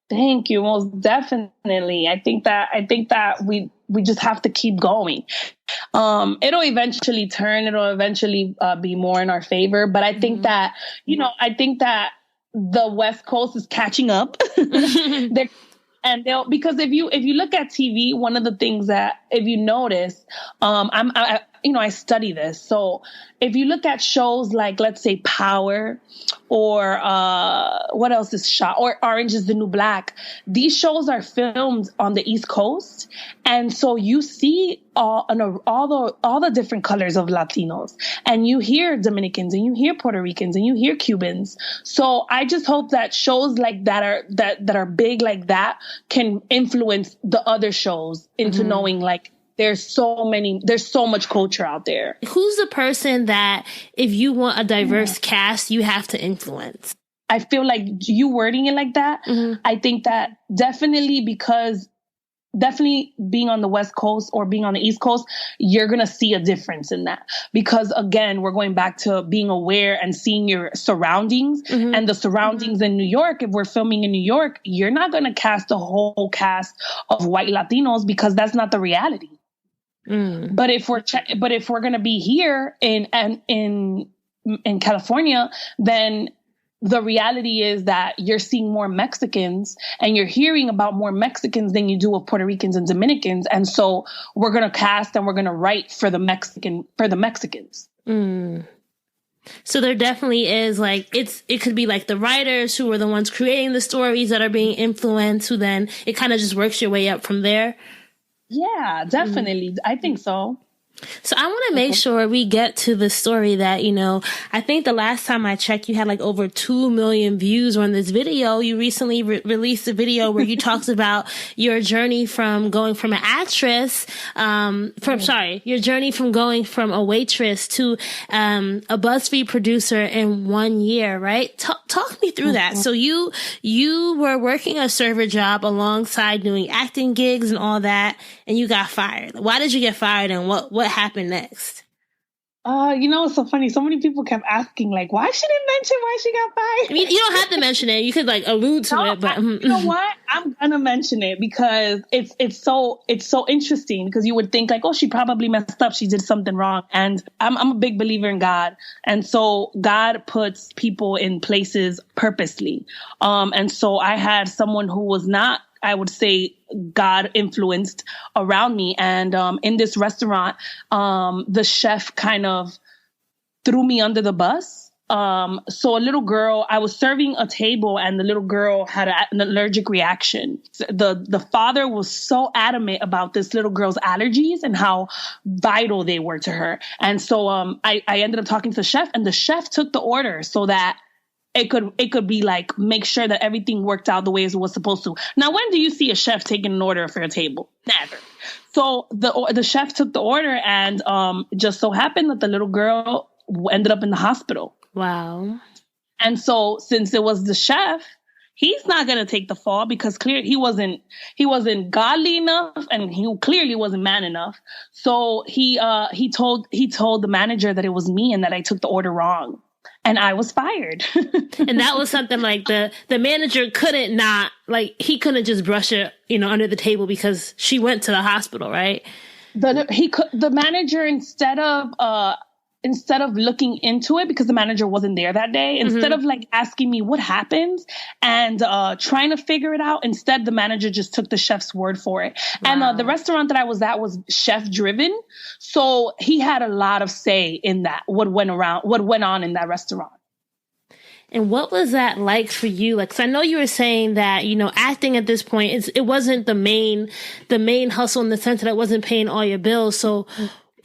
Thank you. Most definitely. I think that we just have to keep going. It'll eventually turn. It'll eventually be more in our favor. But I think that, the West Coast is catching up. Because if you look at TV, one of the things that if you notice, I study this. So if you look at shows like, let's say, Power, or what else is shot, or Orange is the New Black, these shows are filmed on the East Coast, and so you see all the different colors of Latinos, and you hear Dominicans, and you hear Puerto Ricans, and you hear Cubans. So I just hope that shows like that are big like that can influence the other shows into knowing like, there's so much culture out there. Who's the person that if you want a diverse cast, you have to influence? I feel like you wording it like that. I think that definitely being on the West Coast or being on the East Coast, you're going to see a difference in that. Because again, we're going back to being aware and seeing your surroundings and the surroundings in New York. If we're filming in New York, you're not going to cast a whole cast of white Latinos because that's not the reality. But if we're going to be here in California, then the reality is that you're seeing more Mexicans and you're hearing about more Mexicans than you do of Puerto Ricans and Dominicans. And so we're going to cast and we're going to write for the Mexicans. So there definitely is like, it could be like the writers who are the ones creating the stories that are being influenced, who then it kind of just works your way up from there. Yeah, definitely. I think so. So I want to make sure we get to the story that, I think the last time I checked, you had like over 2 million views on this video. You recently released a video where you talked about your journey from going from an actress, your journey from going from a waitress to a Buzzfeed producer in 1 year, right? Talk me through that. So you were working a server job alongside doing acting gigs and all that, and you got fired. Why did you get fired, and what happened next? It's so funny. So many people kept asking, like, why she didn't mention why she got fired? I mean, you don't have to mention it. You could like allude to it, but you know what? I'm gonna mention it because it's so interesting, because you would think like, oh, she probably messed up. She did something wrong. And I'm a big believer in God. And so God puts people in places purposely. And so I had someone who was not, I would say, God influenced around me. And in this restaurant, the chef kind of threw me under the bus. So a little girl, I was serving a table and the little girl had an allergic reaction. The father was so adamant about this little girl's allergies and how vital they were to her. And so I ended up talking to the chef, and the chef took the order so that it could be like, make sure that everything worked out the way it was supposed to. Now, when do you see a chef taking an order for a table? Never. So the chef took the order, and just so happened that the little girl ended up in the hospital. Wow. And so since it was the chef, he's not going to take the fall because clearly he wasn't godly enough, and he clearly wasn't man enough. So he told the manager that it was me and that I took the order wrong, and I was fired. And that was something like the manager he couldn't just brush it, under the table because she went to the hospital, right? The manager, instead of looking into it, because the manager wasn't there that day, instead of like asking me what happened and trying to figure it out, instead the manager just took the chef's word for it. Wow. And the restaurant that I was at was chef driven, so he had a lot of say in that, what went on in that restaurant. And what was that like for you? Like, 'cause I know you were saying that, acting at this point, it wasn't the main hustle in the sense that it wasn't paying all your bills. So,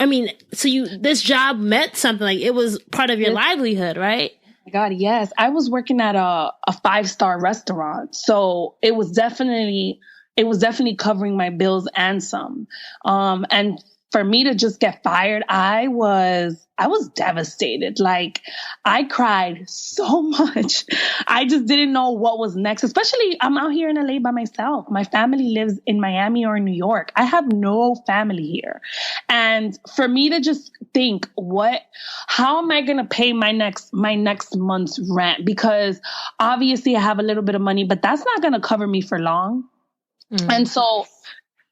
this job meant something, like it was part of your livelihood, right? Oh my God, yes. I was working at a 5-star restaurant. So it was definitely covering my bills and some. And for me to just get fired, I was devastated. Like, I cried so much. I just didn't know what was next. Especially, I'm out here in LA by myself. My family lives in Miami or New York. I have no family here. And for me to just think, how am I going to pay my next month's rent? Because obviously I have a little bit of money, but that's not going to cover me for long. And so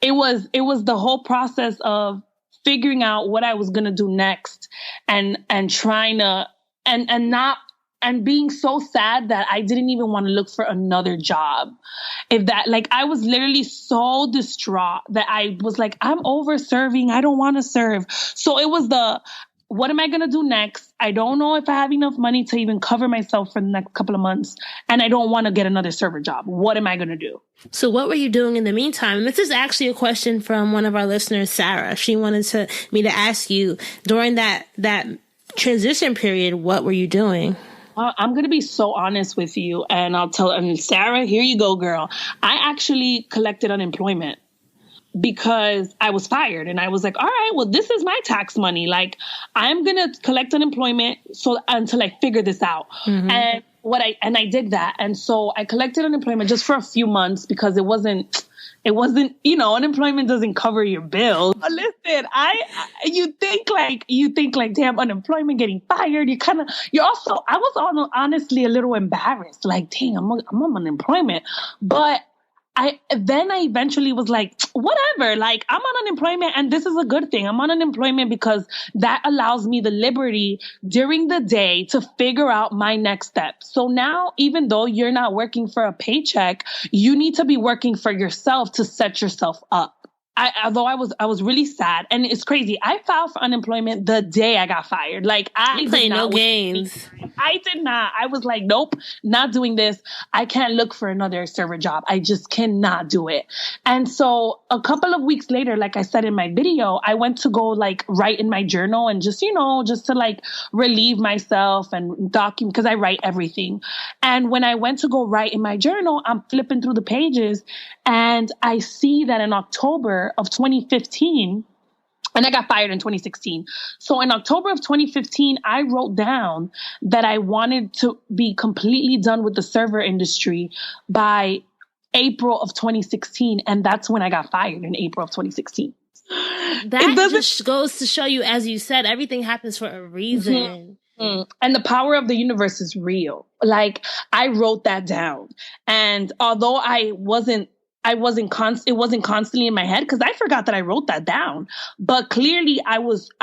it was the whole process of figuring out what I was going to do next and trying to, and being so sad that I didn't even want to look for another job. I was literally so distraught that I was like, I'm over serving. I don't want to serve. So it was what am I going to do next? I don't know if I have enough money to even cover myself for the next couple of months. And I don't want to get another server job. What am I going to do? So what were you doing in the meantime? And this is actually a question from one of our listeners, Sarah. She wanted me to ask you, during that transition period, what were you doing? I'm going to be so honest with you. And and Sarah, here you go, girl. I actually collected unemployment, because I was fired, and I was like, all right, well, this is my tax money. Like, I'm going to collect unemployment until I figure this out. And I did that. And so I collected unemployment just for a few months, because it wasn't, unemployment doesn't cover your bills. Listen, you think like, damn, unemployment, getting fired. I was honestly a little embarrassed. Like, dang, I'm on unemployment. But I eventually was like, whatever, like, I'm on unemployment, and this is a good thing. I'm on unemployment because that allows me the liberty during the day to figure out my next step. So now, even though you're not working for a paycheck, you need to be working for yourself to set yourself up. Although I was really sad, and it's crazy. I filed for unemployment the day I got fired. Like, I play no games. I did not. I was like, nope, not doing this. I can't look for another server job. I just cannot do it. And so a couple of weeks later, like I said in my video, I went to go like write in my journal and just to like relieve myself and document, because I write everything. And when I went to go write in my journal, I'm flipping through the pages, and I see that in October of 2015, and I got fired in 2016. So in October of 2015, I wrote down that I wanted to be completely done with the server industry by April of 2016. And that's when I got fired, in April of 2016. That just goes to show you, as you said, everything happens for a reason. And the power of the universe is real. Like, I wrote that down. And although it wasn't constantly in my head, because I forgot that I wrote that down. But clearly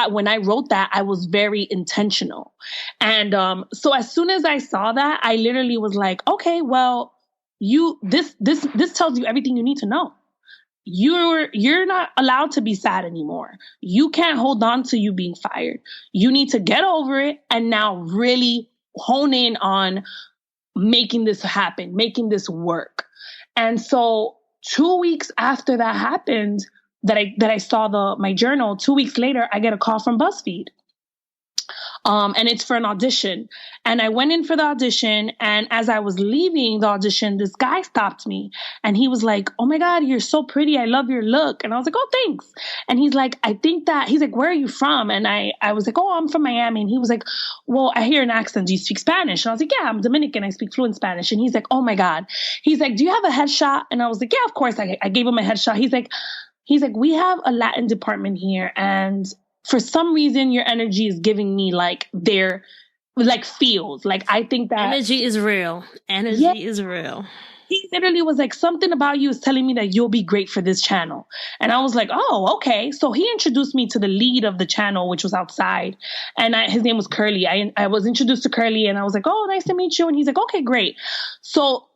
when I wrote that, I was very intentional. And so as soon as I saw that, I literally was like, okay, well, this tells you everything you need to know. You're not allowed to be sad anymore. You can't hold on to you being fired. You need to get over it and now really hone in on making this happen, making this work. And so 2 weeks after that happened, that I saw my journal, 2 weeks later, I get a call from Buzzfeed. and it's for an audition. And I went in for the audition, and as I was leaving the audition, this guy stopped me, and he was like, "Oh my God, you're so pretty. I love your look." And I was like, "Oh, thanks." And he's like, he's like, "Where are you from?" And I was like, "Oh, I'm from Miami." And he was like, "Well, I hear an accent. Do you speak Spanish?" And I was like, "Yeah, I'm Dominican. I speak fluent Spanish." And he's like, "Oh my God." He's like, "Do you have a headshot?" And I was like, "Yeah, of course." I gave him a headshot. He's like, "We have a Latin department here, and for some reason, your energy is giving me like their like feels. Like, I think that energy is real. Energy is real." He literally was like, "Something about you is telling me that you'll be great for this channel." And I was like, "Oh, okay." So he introduced me to the lead of the channel, which was outside. And his name was Curly. I was introduced to Curly, and I was like, "Oh, nice to meet you." And he's like, "Okay, great." So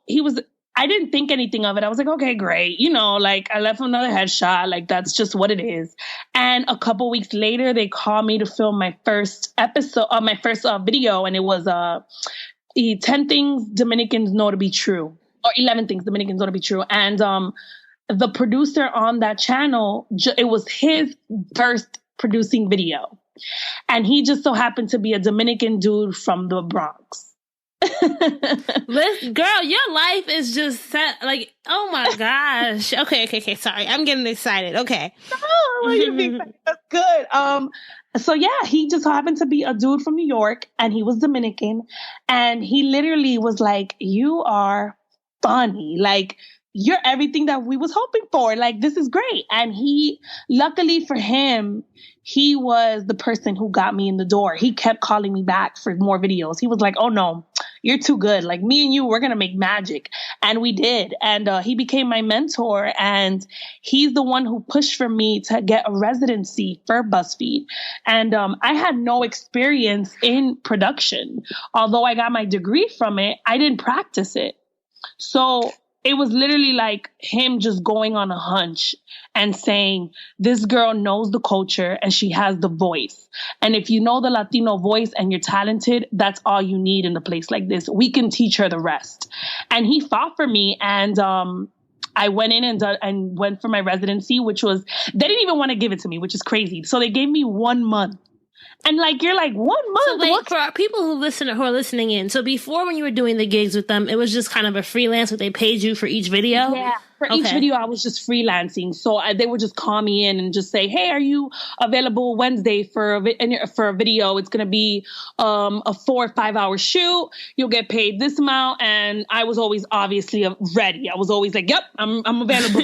I didn't think anything of it. I was like, "Okay, great." Like, I left another headshot. Like, that's just what it is. And a couple weeks later, they called me to film my first episode, my first video. And it was 10 things Dominicans know to be true, or 11 things Dominicans know to be true. And the producer on that channel, it was his first producing video. And he just so happened to be a Dominican dude from the Bronx. Girl, your life is just set, like, oh my gosh. Okay. Sorry, I'm getting excited. Okay. Oh, you be that's good. So yeah, he just happened to be a dude from New York, and he was Dominican, and he literally was like, "You are funny. Like, you're everything that we was hoping for. Like, this is great." And luckily for him, he was the person who got me in the door. He kept calling me back for more videos. He was like, "Oh no, you're too good. Like, me and you, we're going to make magic." And we did. And he became my mentor, and he's the one who pushed for me to get a residency for Buzzfeed. And I had no experience in production. Although I got my degree from it, I didn't practice it. So it was literally like him just going on a hunch and saying, "This girl knows the culture and she has the voice. And if you know the Latino voice and you're talented, that's all you need in a place like this. We can teach her the rest." And he fought for me. And I went in and went for my residency, which was, they didn't even want to give it to me, which is crazy. So they gave me 1 month. And like, you're like, 1 month? So like, for our people who are listening in, so before, when you were doing the gigs with them, it was just kind of a freelance, but they paid you for each video? Yeah, for each video, I was just freelancing. So they would just call me in and just say, "Hey, are you available Wednesday for a video? It's going to be a 4 or 5 hour shoot. You'll get paid this amount." And I was always obviously ready. I was always like, "Yep, I'm available."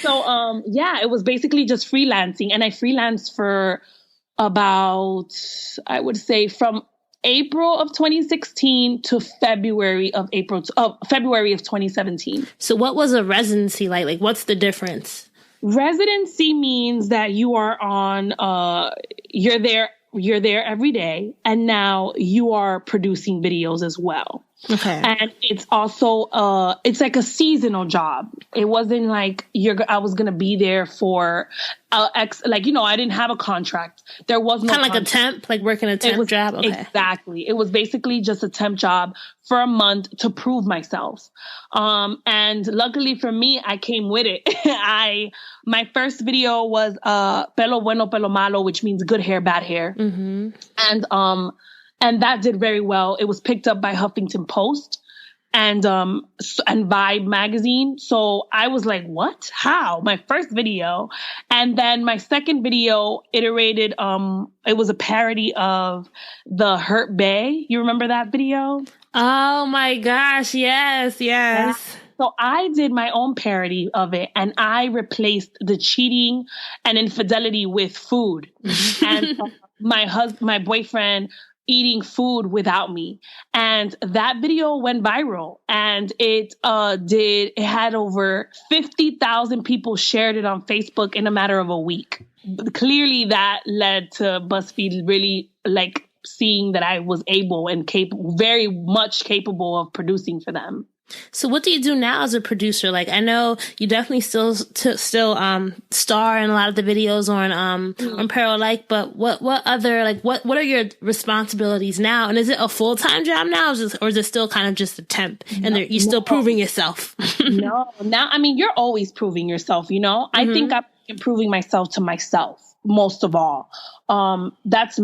So yeah, it was basically just freelancing. And I freelanced for about, I would say, from April of 2016 to February of 2017. So what was a residency like? Like, what's the difference? Residency means that you are on, you're there every day, and now you are producing videos as well. Okay. And it's also, it's like a seasonal job. It wasn't like I was going to be there for I didn't have a contract. There was no kind of like a temp, like working a temp job. Okay. Exactly. It was basically just a temp job for a month to prove myself. And luckily for me, I came with it. My first video was, Pelo Bueno, Pelo Malo, which means good hair, bad hair. Mm-hmm. And that did very well. It was picked up by Huffington Post and Vibe magazine. So I was like, "What? How?" My first video. And then my second video iterated, it was a parody of the Hurt Bae. You remember that video? Oh my gosh. Yes. Yeah. So I did my own parody of it, and I replaced the cheating and infidelity with food. And my boyfriend eating food without me. And that video went viral, and it had over 50,000 people shared it on Facebook in a matter of a week. Clearly that led to BuzzFeed really like seeing that I was able and very much capable of producing for them. So what do you do now as a producer? Like, I know you definitely still star in a lot of the videos on Pelo Like, but what other, like, what are your responsibilities now? And is it a full-time job now, or is it still kind of just a temp and you're still proving yourself? No, now, I mean, you're always proving yourself, you know? I think I'm improving myself to myself. most of all. That's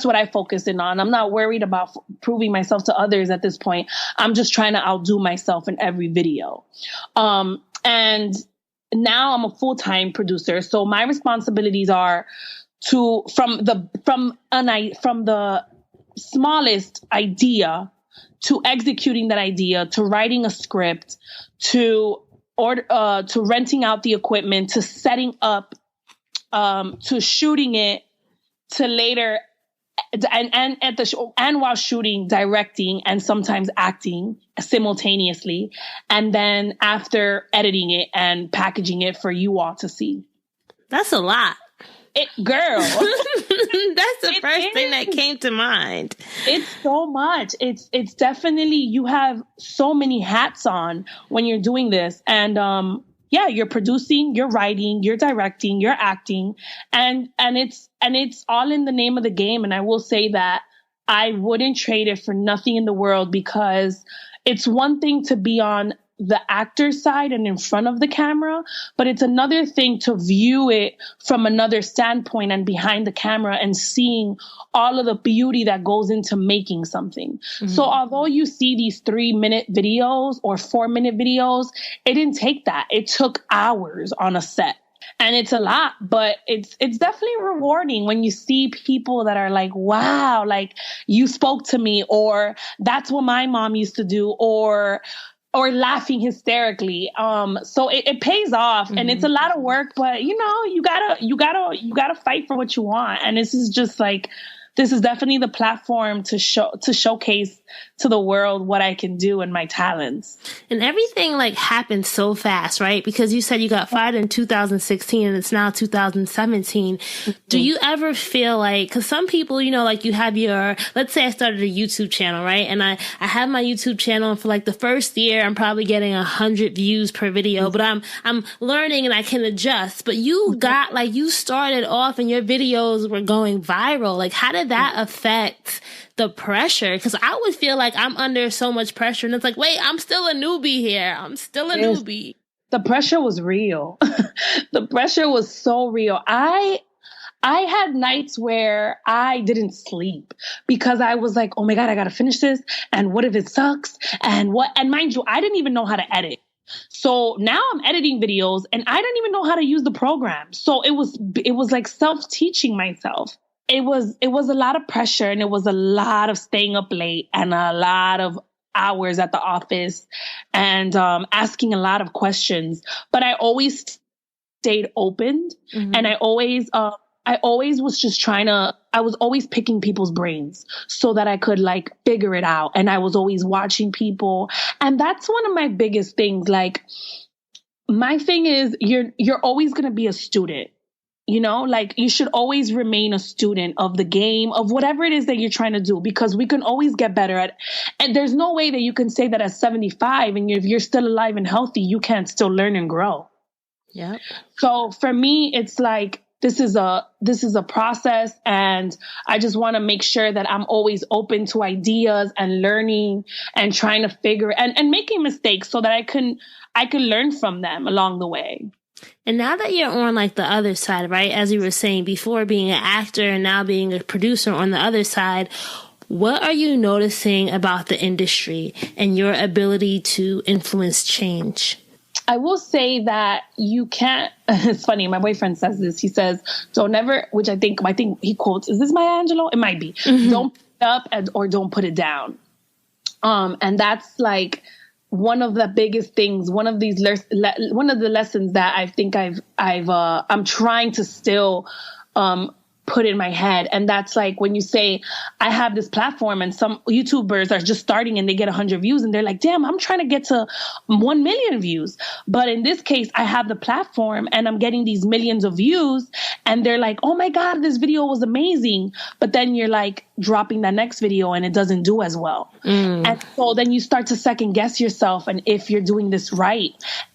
what I focus in on. I'm not worried about proving myself to others at this point. I'm just trying to outdo myself in every video. And now I'm a full-time producer. So my responsibilities are from the smallest idea to executing that idea, to writing a script, to renting out the equipment, to setting up, to shooting it, to later and at the show, and while shooting, directing, and sometimes acting simultaneously, and then after editing it and packaging it for you all to see. That's a lot. Girl. That's the first thing that came to mind. It's so much. It's definitely, you have so many hats on when you're doing this. And you're producing, you're writing, you're directing, you're acting, and it's all in the name of the game. And I will say that I wouldn't trade it for nothing in the world, because it's one thing to be on the actor's side and in front of the camera, but it's another thing to view it from another standpoint and behind the camera and seeing all of the beauty that goes into making something. Mm-hmm. So although you see these 3-minute videos or 4-minute videos, it didn't take that. It took hours on a set. And it's a lot, but it's definitely rewarding when you see people that are like, wow, like you spoke to me, or that's what my mom used to do, or laughing hysterically. So it pays off, mm-hmm. and it's a lot of work, but you gotta fight for what you want. And this is definitely the platform to showcase to the world what I can do and my talents. And everything happened so fast, right? Because you said you got fired in 2016 and it's now 2017. Mm-hmm. Do you ever feel cause some people, you have let's say I started a YouTube channel, right? And I have my YouTube channel, and for the first year, I'm probably getting 100 views per video, mm-hmm. but I'm learning and I can adjust. But you got, you started off and your videos were going viral. How did that affect the pressure? Because I would feel like I'm under so much pressure, and it's wait, I'm still a newbie here. I'm still a newbie. The pressure was real. The pressure was so real. I had nights where I didn't sleep because I was like, oh my God, I got to finish this. And what if it sucks? And mind you, I didn't even know how to edit. So now I'm editing videos and I didn't even know how to use the program. So it was like self-teaching myself. It was a lot of pressure, and it was a lot of staying up late and a lot of hours at the office and asking a lot of questions. But I always stayed open, mm-hmm. and I always was I was always picking people's brains so that I could figure it out. And I was always watching people. And that's one of my biggest things. My thing is you're always going to be a student. You should always remain a student of the game, of whatever it is that you're trying to do, because we can always get better at it. And there's no way that you can say that at 75 and if you're still alive and healthy, you can't still learn and grow. Yeah. So for me, it's this is a process, and I just want to make sure that I'm always open to ideas and learning and trying to figure and making mistakes so that I can learn from them along the way. And now that you're on the other side, right? As you were saying before, being an actor and now being a producer on the other side, what are you noticing about the industry and your ability to influence change? I will say that you can't, it's funny, my boyfriend says this, he says, don't ever, which I think he quotes, is this Maya Angelou? It might be. Mm-hmm. Don't put it up or don't put it down. And that's one of the biggest things, one of the lessons that I think I'm trying to still put in my head. And that's when you say, I have this platform, and some YouTubers are just starting and they get 100 views and they're like, damn, I'm trying to get to 1 million views. But in this case, I have the platform and I'm getting these millions of views, and they're like, oh my God, this video was amazing. But then you're dropping that next video and it doesn't do as well. Mm. And so then you start to second guess yourself and if you're doing this right.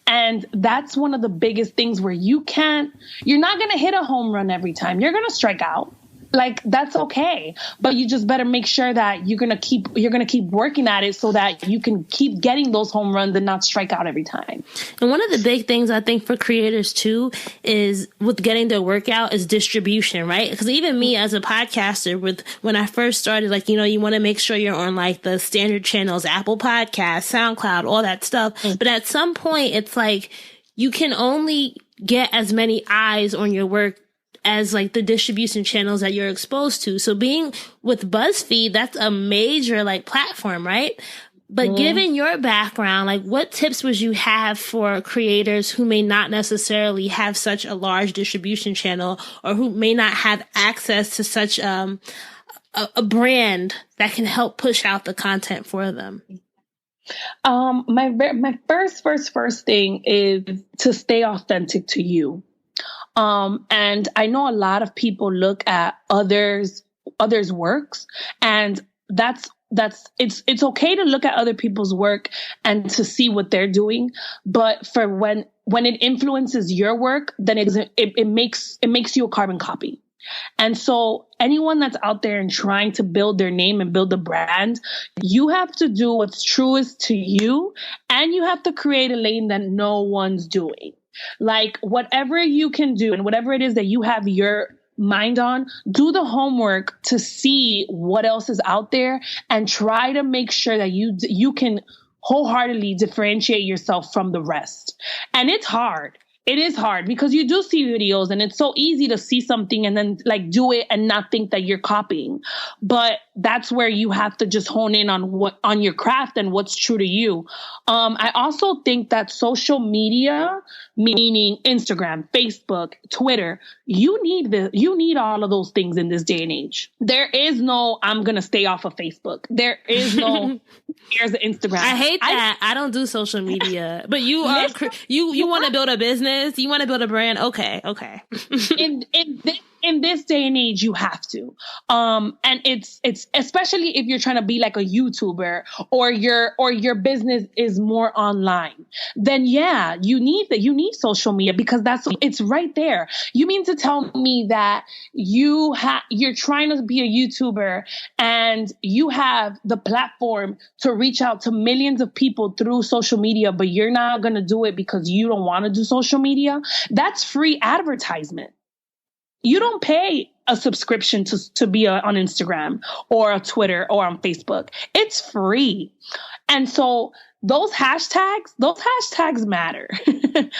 And that's one of the biggest things where you're not going to hit a home run every time. You're going to strike out. like, that's okay. But you just better make sure that you're going to keep working at it so that you can keep getting those home runs and not strike out every time. And one of the big things I think for creators too is with getting their work out is distribution, right? Because even me as a podcaster, when I first started, like, you know, you want to make sure you're on like the standard channels, Apple Podcasts, SoundCloud, all that stuff. But at some point it's like you can only get as many eyes on your work as like the distribution channels that you're exposed to. So being with BuzzFeed, that's a major like platform, right? But given your background, like what tips would you have for creators who may not necessarily have such a large distribution channel or who may not have access to such a brand that can help push out the content for them? My first thing is to stay authentic to you. And I know a lot of people look at others' works, and it's okay to look at other people's work and to see what they're doing. But for when it influences your work, then it makes you a carbon copy. And so anyone that's out there and trying to build their name and build a brand, you have to do what's truest to you, and you have to create a lane that no one's doing. Like, whatever you can do and whatever it is that you have your mind on, do the homework to see what else is out there and try to make sure that you can wholeheartedly differentiate yourself from the rest. And it's hard. It is hard because you do see videos and it's so easy to see something and then like do it and not think that you're copying. But that's where you have to just hone in on your craft and what's true to you. I also think that social media, meaning Instagram, Facebook, Twitter, you need all of those things in this day and age. There is no, I'm going to stay off of Facebook. There is no, here's the Instagram. I hate that. I don't do social media, but you are, you want to build a business. You want to build a brand. Okay. In this day and age, you have to. And it's especially if you're trying to be like a YouTuber or your business is more online, then yeah, you need social media because it's right there. You mean to tell me that you're trying to be a YouTuber and you have the platform to reach out to millions of people through social media, but you're not going to do it because you don't want to do social media? That's free advertisement. You don't pay a subscription to be on Instagram or on Twitter or on Facebook. It's free. And so those hashtags matter. And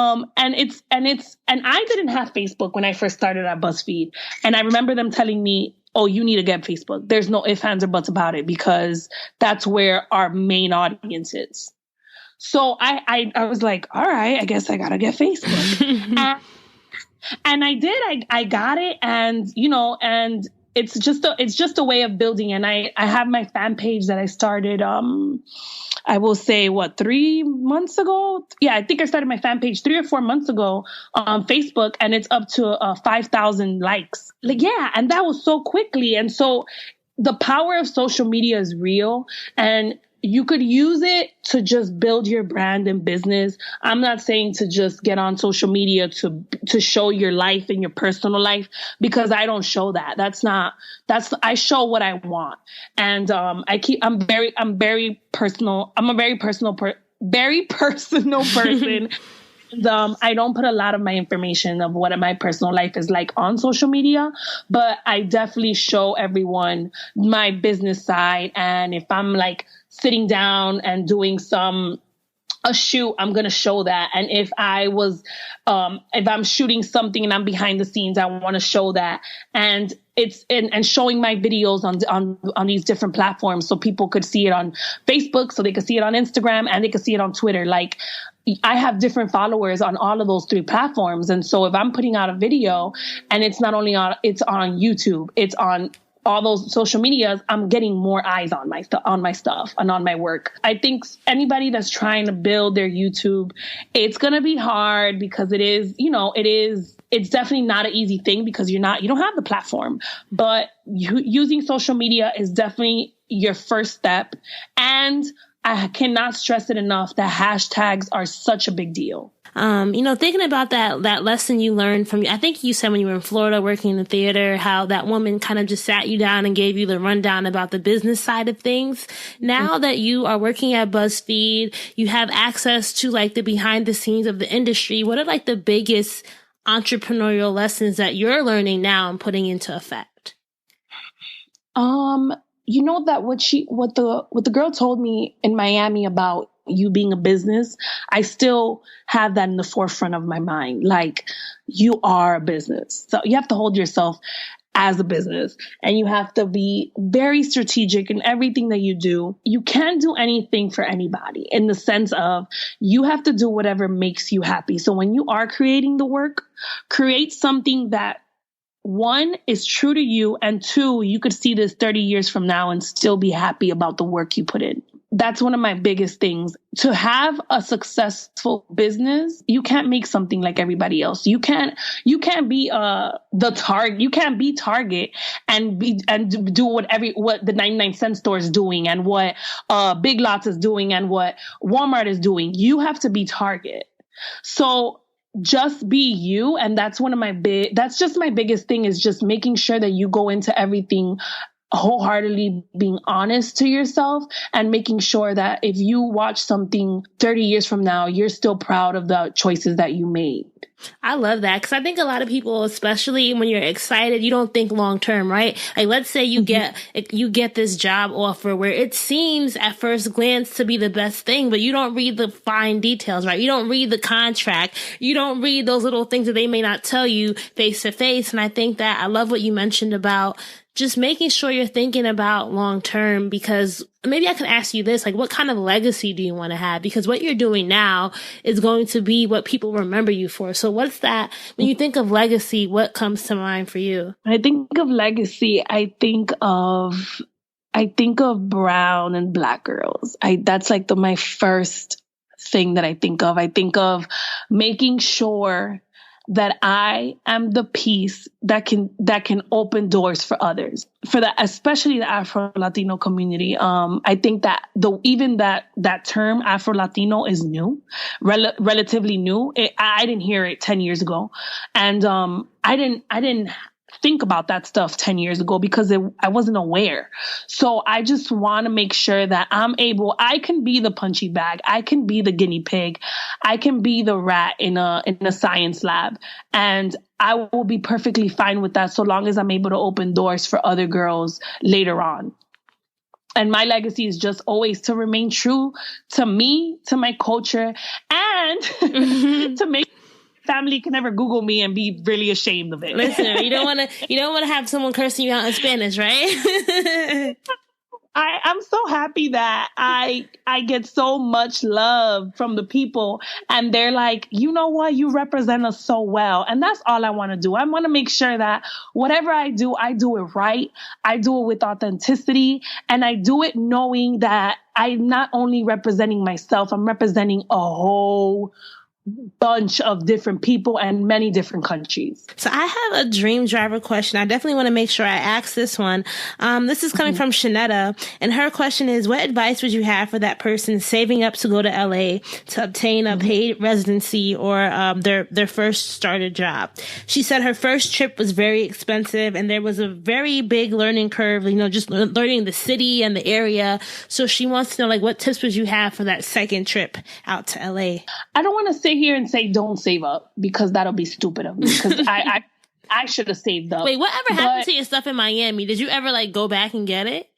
I didn't have Facebook when I first started at BuzzFeed. And I remember them telling me, oh, you need to get Facebook. There's no ifs, ands, or buts about it because that's where our main audience is. So I was like, all right, I guess I got to get Facebook. And I did. I got it, and and it's just a way of building. And I have my fan page that I started. I will say 3 months ago. Yeah, I think I started my fan page 3 or 4 months ago on Facebook, and it's up to 5,000 likes. Like, yeah, and that was so quickly. And so the power of social media is real, and you could use it to just build your brand and business. I'm not saying to just get on social media to show your life and your personal life, because I don't show that. I show what I want. And I'm very personal. I'm a very personal person. And, I don't put a lot of my information of what my personal life is like on social media, but I definitely show everyone my business side. And if I'm like sitting down and doing a shoot, I'm going to show that. And if I'm shooting something and I'm behind the scenes, I want to show that. And and showing my videos on these different platforms so people could see it on Facebook, so they could see it on Instagram, and they could see it on Twitter. Like, I have different followers on all of those 3 platforms. And so if I'm putting out a video and it's not only it's on YouTube, it's on all those social medias, I'm getting more eyes on my stuff and on my work. I think anybody that's trying to build their YouTube, it's going to be hard because it's definitely not an easy thing because you don't have the platform, but using social media is definitely your first step. And I cannot stress it enough that hashtags are such a big deal. Thinking about that lesson you learned from, I think you said when you were in Florida working in the theater, how that woman kind of just sat you down and gave you the rundown about the business side of things. Now that you are working at BuzzFeed, you have access to like the behind the scenes of the industry. What are like the biggest entrepreneurial lessons that you're learning now and putting into effect? You know that what the girl told me in Miami about you being a business, I still have that in the forefront of my mind. Like, you are a business. So you have to hold yourself as a business, and you have to be very strategic in everything that you do. You can't do anything for anybody, in the sense of you have to do whatever makes you happy. So when you are creating the work, create something that, one, is true to you, and two, you could see this 30 years from now and still be happy about the work you put in. That's one of my biggest things. To have a successful business, you can't make something like everybody else. You can't be the Target. You can't be Target and do what the 99-cent store is doing, and what Big Lots is doing, and what Walmart is doing. You have to be Target. So just be you. And that's just my biggest thing, is just making sure that you go into everything wholeheartedly being honest to yourself, and making sure that if you watch something 30 years from now, you're still proud of the choices that you made. I love that, because I think a lot of people, especially when you're excited, you don't think long term, right? Like, let's say you get this job offer where it seems at first glance to be the best thing, but you don't read the fine details, right? You don't read the contract. You don't read those little things that they may not tell you face to face. And I think that I love what you mentioned about just making sure you're thinking about long term, because maybe I can ask you this, like, what kind of legacy do you want to have? Because what you're doing now is going to be what people remember you for. So what's that? When you think of legacy, what comes to mind for you? When I think of legacy, I think of brown and Black girls. That's like my first thing that I think of. I think of making sure that I am the piece that can open doors for others, especially the Afro-Latino community. I think that that term Afro-Latino is new, relatively new. I didn't hear it 10 years ago, and I didn't think about that stuff 10 years ago because I wasn't aware. So I just want to make sure that I can be the punchy bag. I can be the guinea pig. I can be the rat in a science lab. And I will be perfectly fine with that, so long as I'm able to open doors for other girls later on. And my legacy is just always to remain true to me, to my culture, and to make family can never Google me and be really ashamed of it. Listen, you don't want to have someone cursing you out in Spanish, right? I'm so happy that I get so much love from the people, and they're like, you know what, you represent us so well. And that's all I want to do. I want to make sure that whatever I do it right. I do it with authenticity, and I do it knowing that I'm not only representing myself, I'm representing a whole bunch of different people and many different countries. So I have a dream driver question. I definitely want to make sure I ask this one. This is coming from Shanetta, and her question is, what advice would you have for that person saving up to go to LA to obtain a paid residency or their first started job? She said her first trip was very expensive, and there was a very big learning curve, just learning the city and the area. So she wants to know, like, what tips would you have for that second trip out to LA? I don't want to sit here and say don't save up, because that'll be stupid of me, because I should have saved up. Wait, whatever happened to your stuff in Miami? Did you ever go back and get it?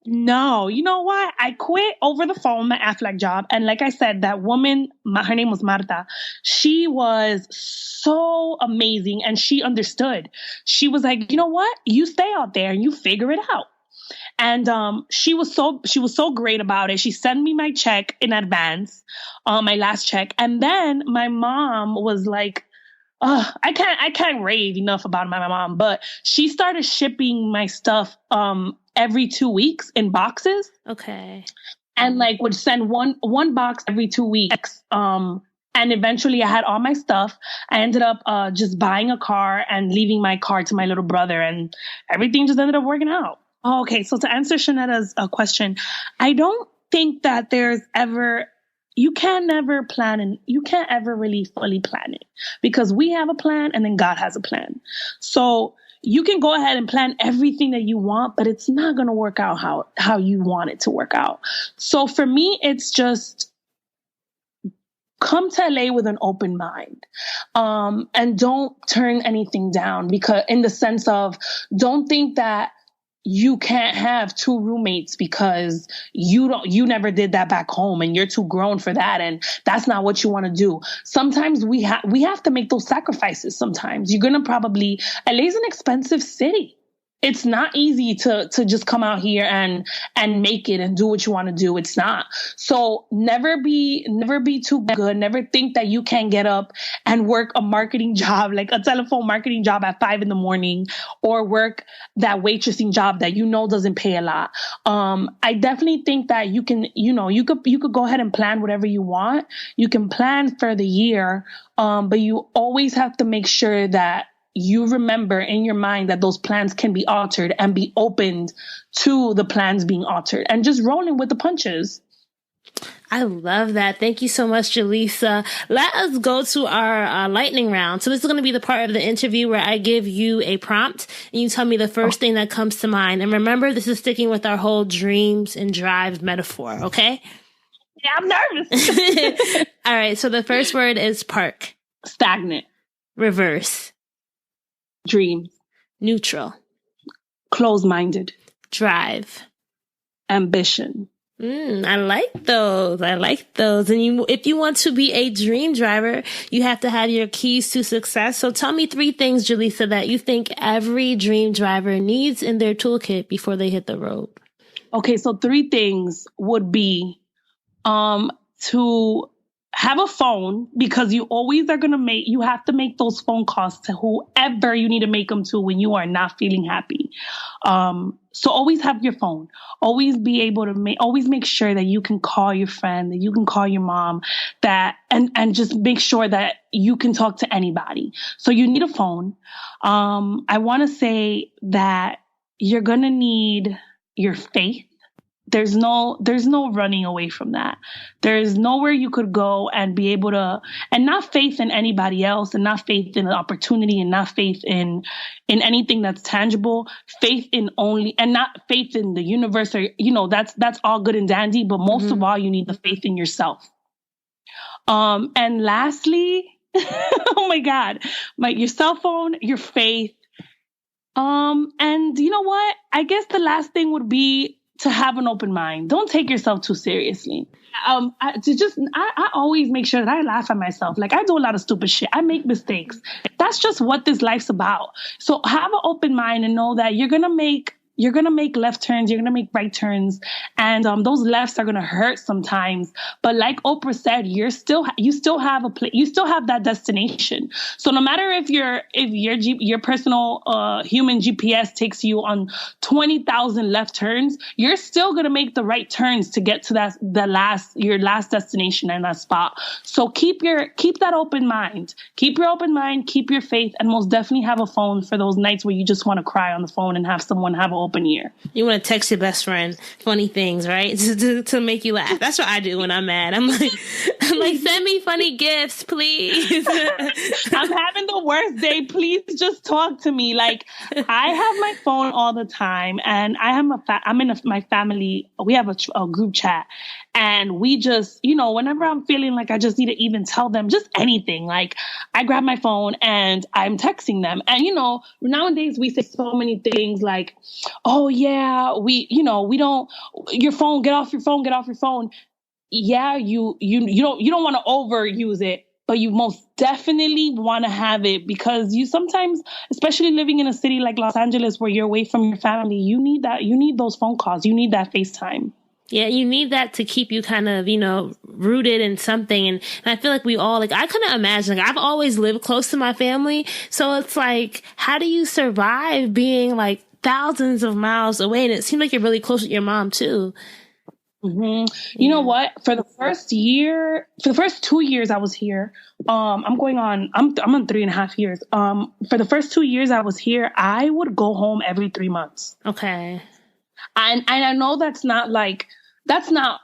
No, you know what? I quit over the phone my Affleck job. And like I said, that woman, her name was Marta. She was so amazing, and she understood. She was like, you know what? You stay out there and you figure it out. And she was so great about it. She sent me my check in advance, my last check. And then my mom was like, I can't rave enough about my mom, but she started shipping my stuff every 2 weeks in boxes. Okay. And would send one box every 2 weeks. And eventually I had all my stuff. I ended up just buying a car and leaving my car to my little brother, and everything just ended up working out. Okay, so to answer Shanetta's question, I don't think that you can't ever plan, and you can't ever really fully plan it, because we have a plan and then God has a plan. So you can go ahead and plan everything that you want, but it's not going to work out how you want it to work out. So for me, it's just come to LA with an open mind, and don't turn anything down, because in the sense of, don't think that you can't have two roommates because you never did that back home and you're too grown for that, and that's not what you want to do. Sometimes we have to make those sacrifices. Sometimes you're gonna LA's an expensive city. It's not easy to just come out here and make it and do what you want to do. It's not. So never be too good. Never think that you can get up and work a marketing job, like a telephone marketing job at 5 a.m, or work that waitressing job that doesn't pay a lot. I definitely think that you can, you could go ahead and plan whatever you want. You can plan for the year, but you always have to make sure that you remember in your mind that those plans can be altered, and be opened to the plans being altered, and just rolling with the punches. I love that. Thank you so much, Julissa. Let us go to our lightning round. So this is going to be the part of the interview where I give you a prompt and you tell me the first thing that comes to mind. And remember, this is sticking with our whole dreams and drive metaphor, okay? Yeah, I'm nervous. All right. So the first word is park. Stagnant. Reverse. Dreams. Neutral. Closed-minded. Drive. Ambition. I like those. And if you want to be a dream driver, you have to have your keys to success. So tell me 3 things, Julissa, that you think every dream driver needs in their toolkit before they hit the road. Okay, so 3 things would be to have a phone, because you always are going to you have to make those phone calls to whoever you need to make them to when you are not feeling happy. So always have your phone. Always be able to always make sure that you can call your friend, that you can call your mom, and just make sure that you can talk to anybody. So you need a phone. I want to say that you're going to need your faith. There's no running away from that. There's nowhere you could go and be able to, and not faith in anybody else, and not faith in an opportunity, and not faith in anything that's tangible. Faith in only, and not faith in the universe, or, that's all good and dandy. But most of all, you need the faith in yourself. And lastly, oh my God, your cell phone, your faith. And you know what? I guess the last thing would be to have an open mind. Don't take yourself too seriously. I always make sure that I laugh at myself. Like, I do a lot of stupid shit. I make mistakes. That's just what this life's about. So have an open mind and know that you're going to make left turns, you're going to make right turns. And those lefts are going to hurt sometimes. But like Oprah said, you still have that destination. So no matter if your personal human GPS takes you on 20,000 left turns, you're still going to make the right turns to get to your last destination in that spot. So keep that open mind. Keep your open mind, keep your faith, and most definitely have a phone for those nights where you just want to cry on the phone and have someone have an open ear. You want to text your best friend funny things, right? to make you laugh. That's what I do when I'm mad. I'm like, send me funny gifts, please. I'm having the worst day. Please just talk to me. Like, I have my phone all the time, and I'm in my family. We have a group chat, and we just, whenever I'm feeling like I just need to even tell them just anything, like, I grab my phone and I'm texting them. And, nowadays we say so many things like, oh yeah, we don't, your phone, get off your phone. Yeah, you don't want to overuse it, but you most definitely want to have it, because you sometimes, especially living in a city like Los Angeles where you're away from your family, you need those phone calls. You need that FaceTime. Yeah, you need that to keep you kind of, rooted in something. And I feel like we all, I couldn't imagine, I've always lived close to my family. So it's like, how do you survive being thousands of miles away? And it seemed like you're really close with your mom too. Mm-hmm. You know what? For the first 2 years I was here, I'm on 3.5 years. For the first 2 years I was here, I would go home every 3 months. Okay. And I know that's not that's not,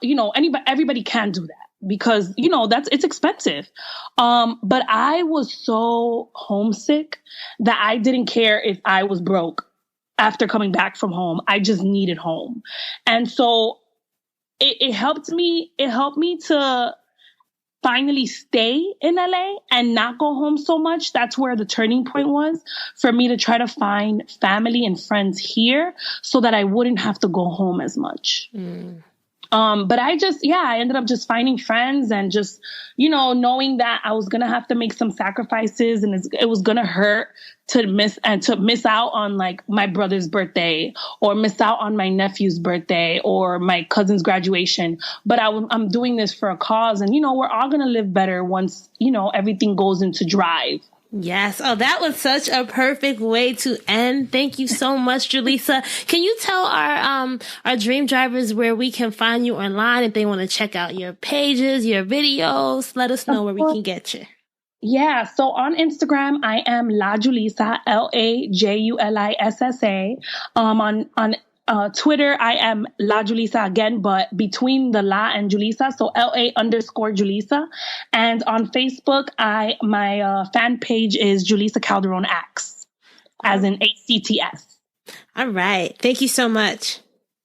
everybody can do that because, it's expensive. But I was so homesick that I didn't care if I was broke after coming back from home. I just needed home. And so it helped me to finally stay in LA and not go home so much. That's where the turning point was for me to try to find family and friends here so that I wouldn't have to go home as much. But I ended up just finding friends and just, knowing that I was going to have to make some sacrifices and it was going to hurt to miss out on like my brother's birthday or miss out on my nephew's birthday or my cousin's graduation. But I'm doing this for a cause and, we're all going to live better once, everything goes into drive. Yes. Oh, that was such a perfect way to end. Thank you so much, Julissa. Can you tell our dream drivers where we can find you online if they want to check out your pages, your videos? Let us know where we can get you. Yeah. So on Instagram, I am La Julissa, LAJULISSA. On Twitter, I am La Julissa again, but between the La and Julissa, so LA_Julissa. And on Facebook, my fan page is Julissa Calderon Acts, as in ACTS. All right. Thank you so much.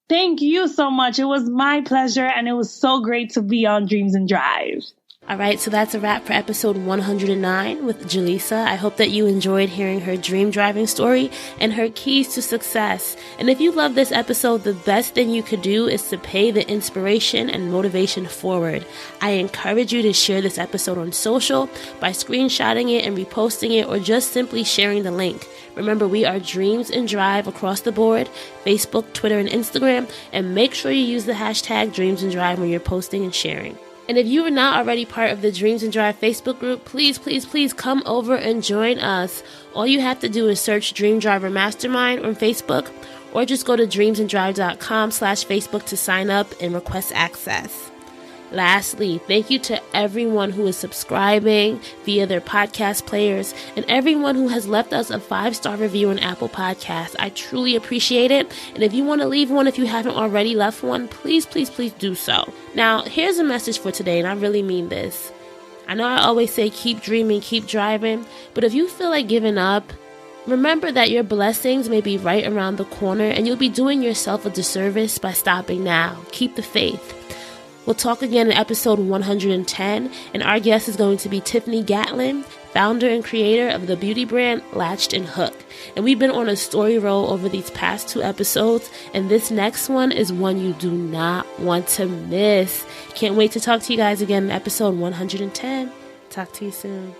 Thank you so much. It was my pleasure, and it was so great to be on Dreams and Drive. All right, so that's a wrap for episode 109 with Julissa. I hope that you enjoyed hearing her dream driving story and her keys to success. And if you love this episode, the best thing you could do is to pay the inspiration and motivation forward. I encourage you to share this episode on social by screenshotting it and reposting it or just simply sharing the link. Remember, we are Dreams and Drive across the board, Facebook, Twitter, and Instagram. And make sure you use the hashtag Dreams and Drive when you're posting and sharing. And if you are not already part of the Dreams and Drive Facebook group, please, please, please come over and join us. All you have to do is search Dream Driver Mastermind on Facebook or just go to dreamsanddrive.com/Facebook to sign up and request access. Lastly, thank you to everyone who is subscribing via their podcast players and everyone who has left us a 5-star review on Apple Podcasts. I truly appreciate it. And if you want to leave one, if you haven't already left one, please, please, please do so. Now, here's a message for today, and I really mean this. I know I always say keep dreaming, keep driving, but if you feel like giving up, remember that your blessings may be right around the corner and you'll be doing yourself a disservice by stopping now. Keep the faith. We'll talk again in episode 110, and our guest is going to be Tiffany Gatlin, founder and creator of the beauty brand Latched and Hook. And we've been on a story roll over these past 2 episodes, and this next one is one you do not want to miss. Can't wait to talk to you guys again in episode 110. Talk to you soon.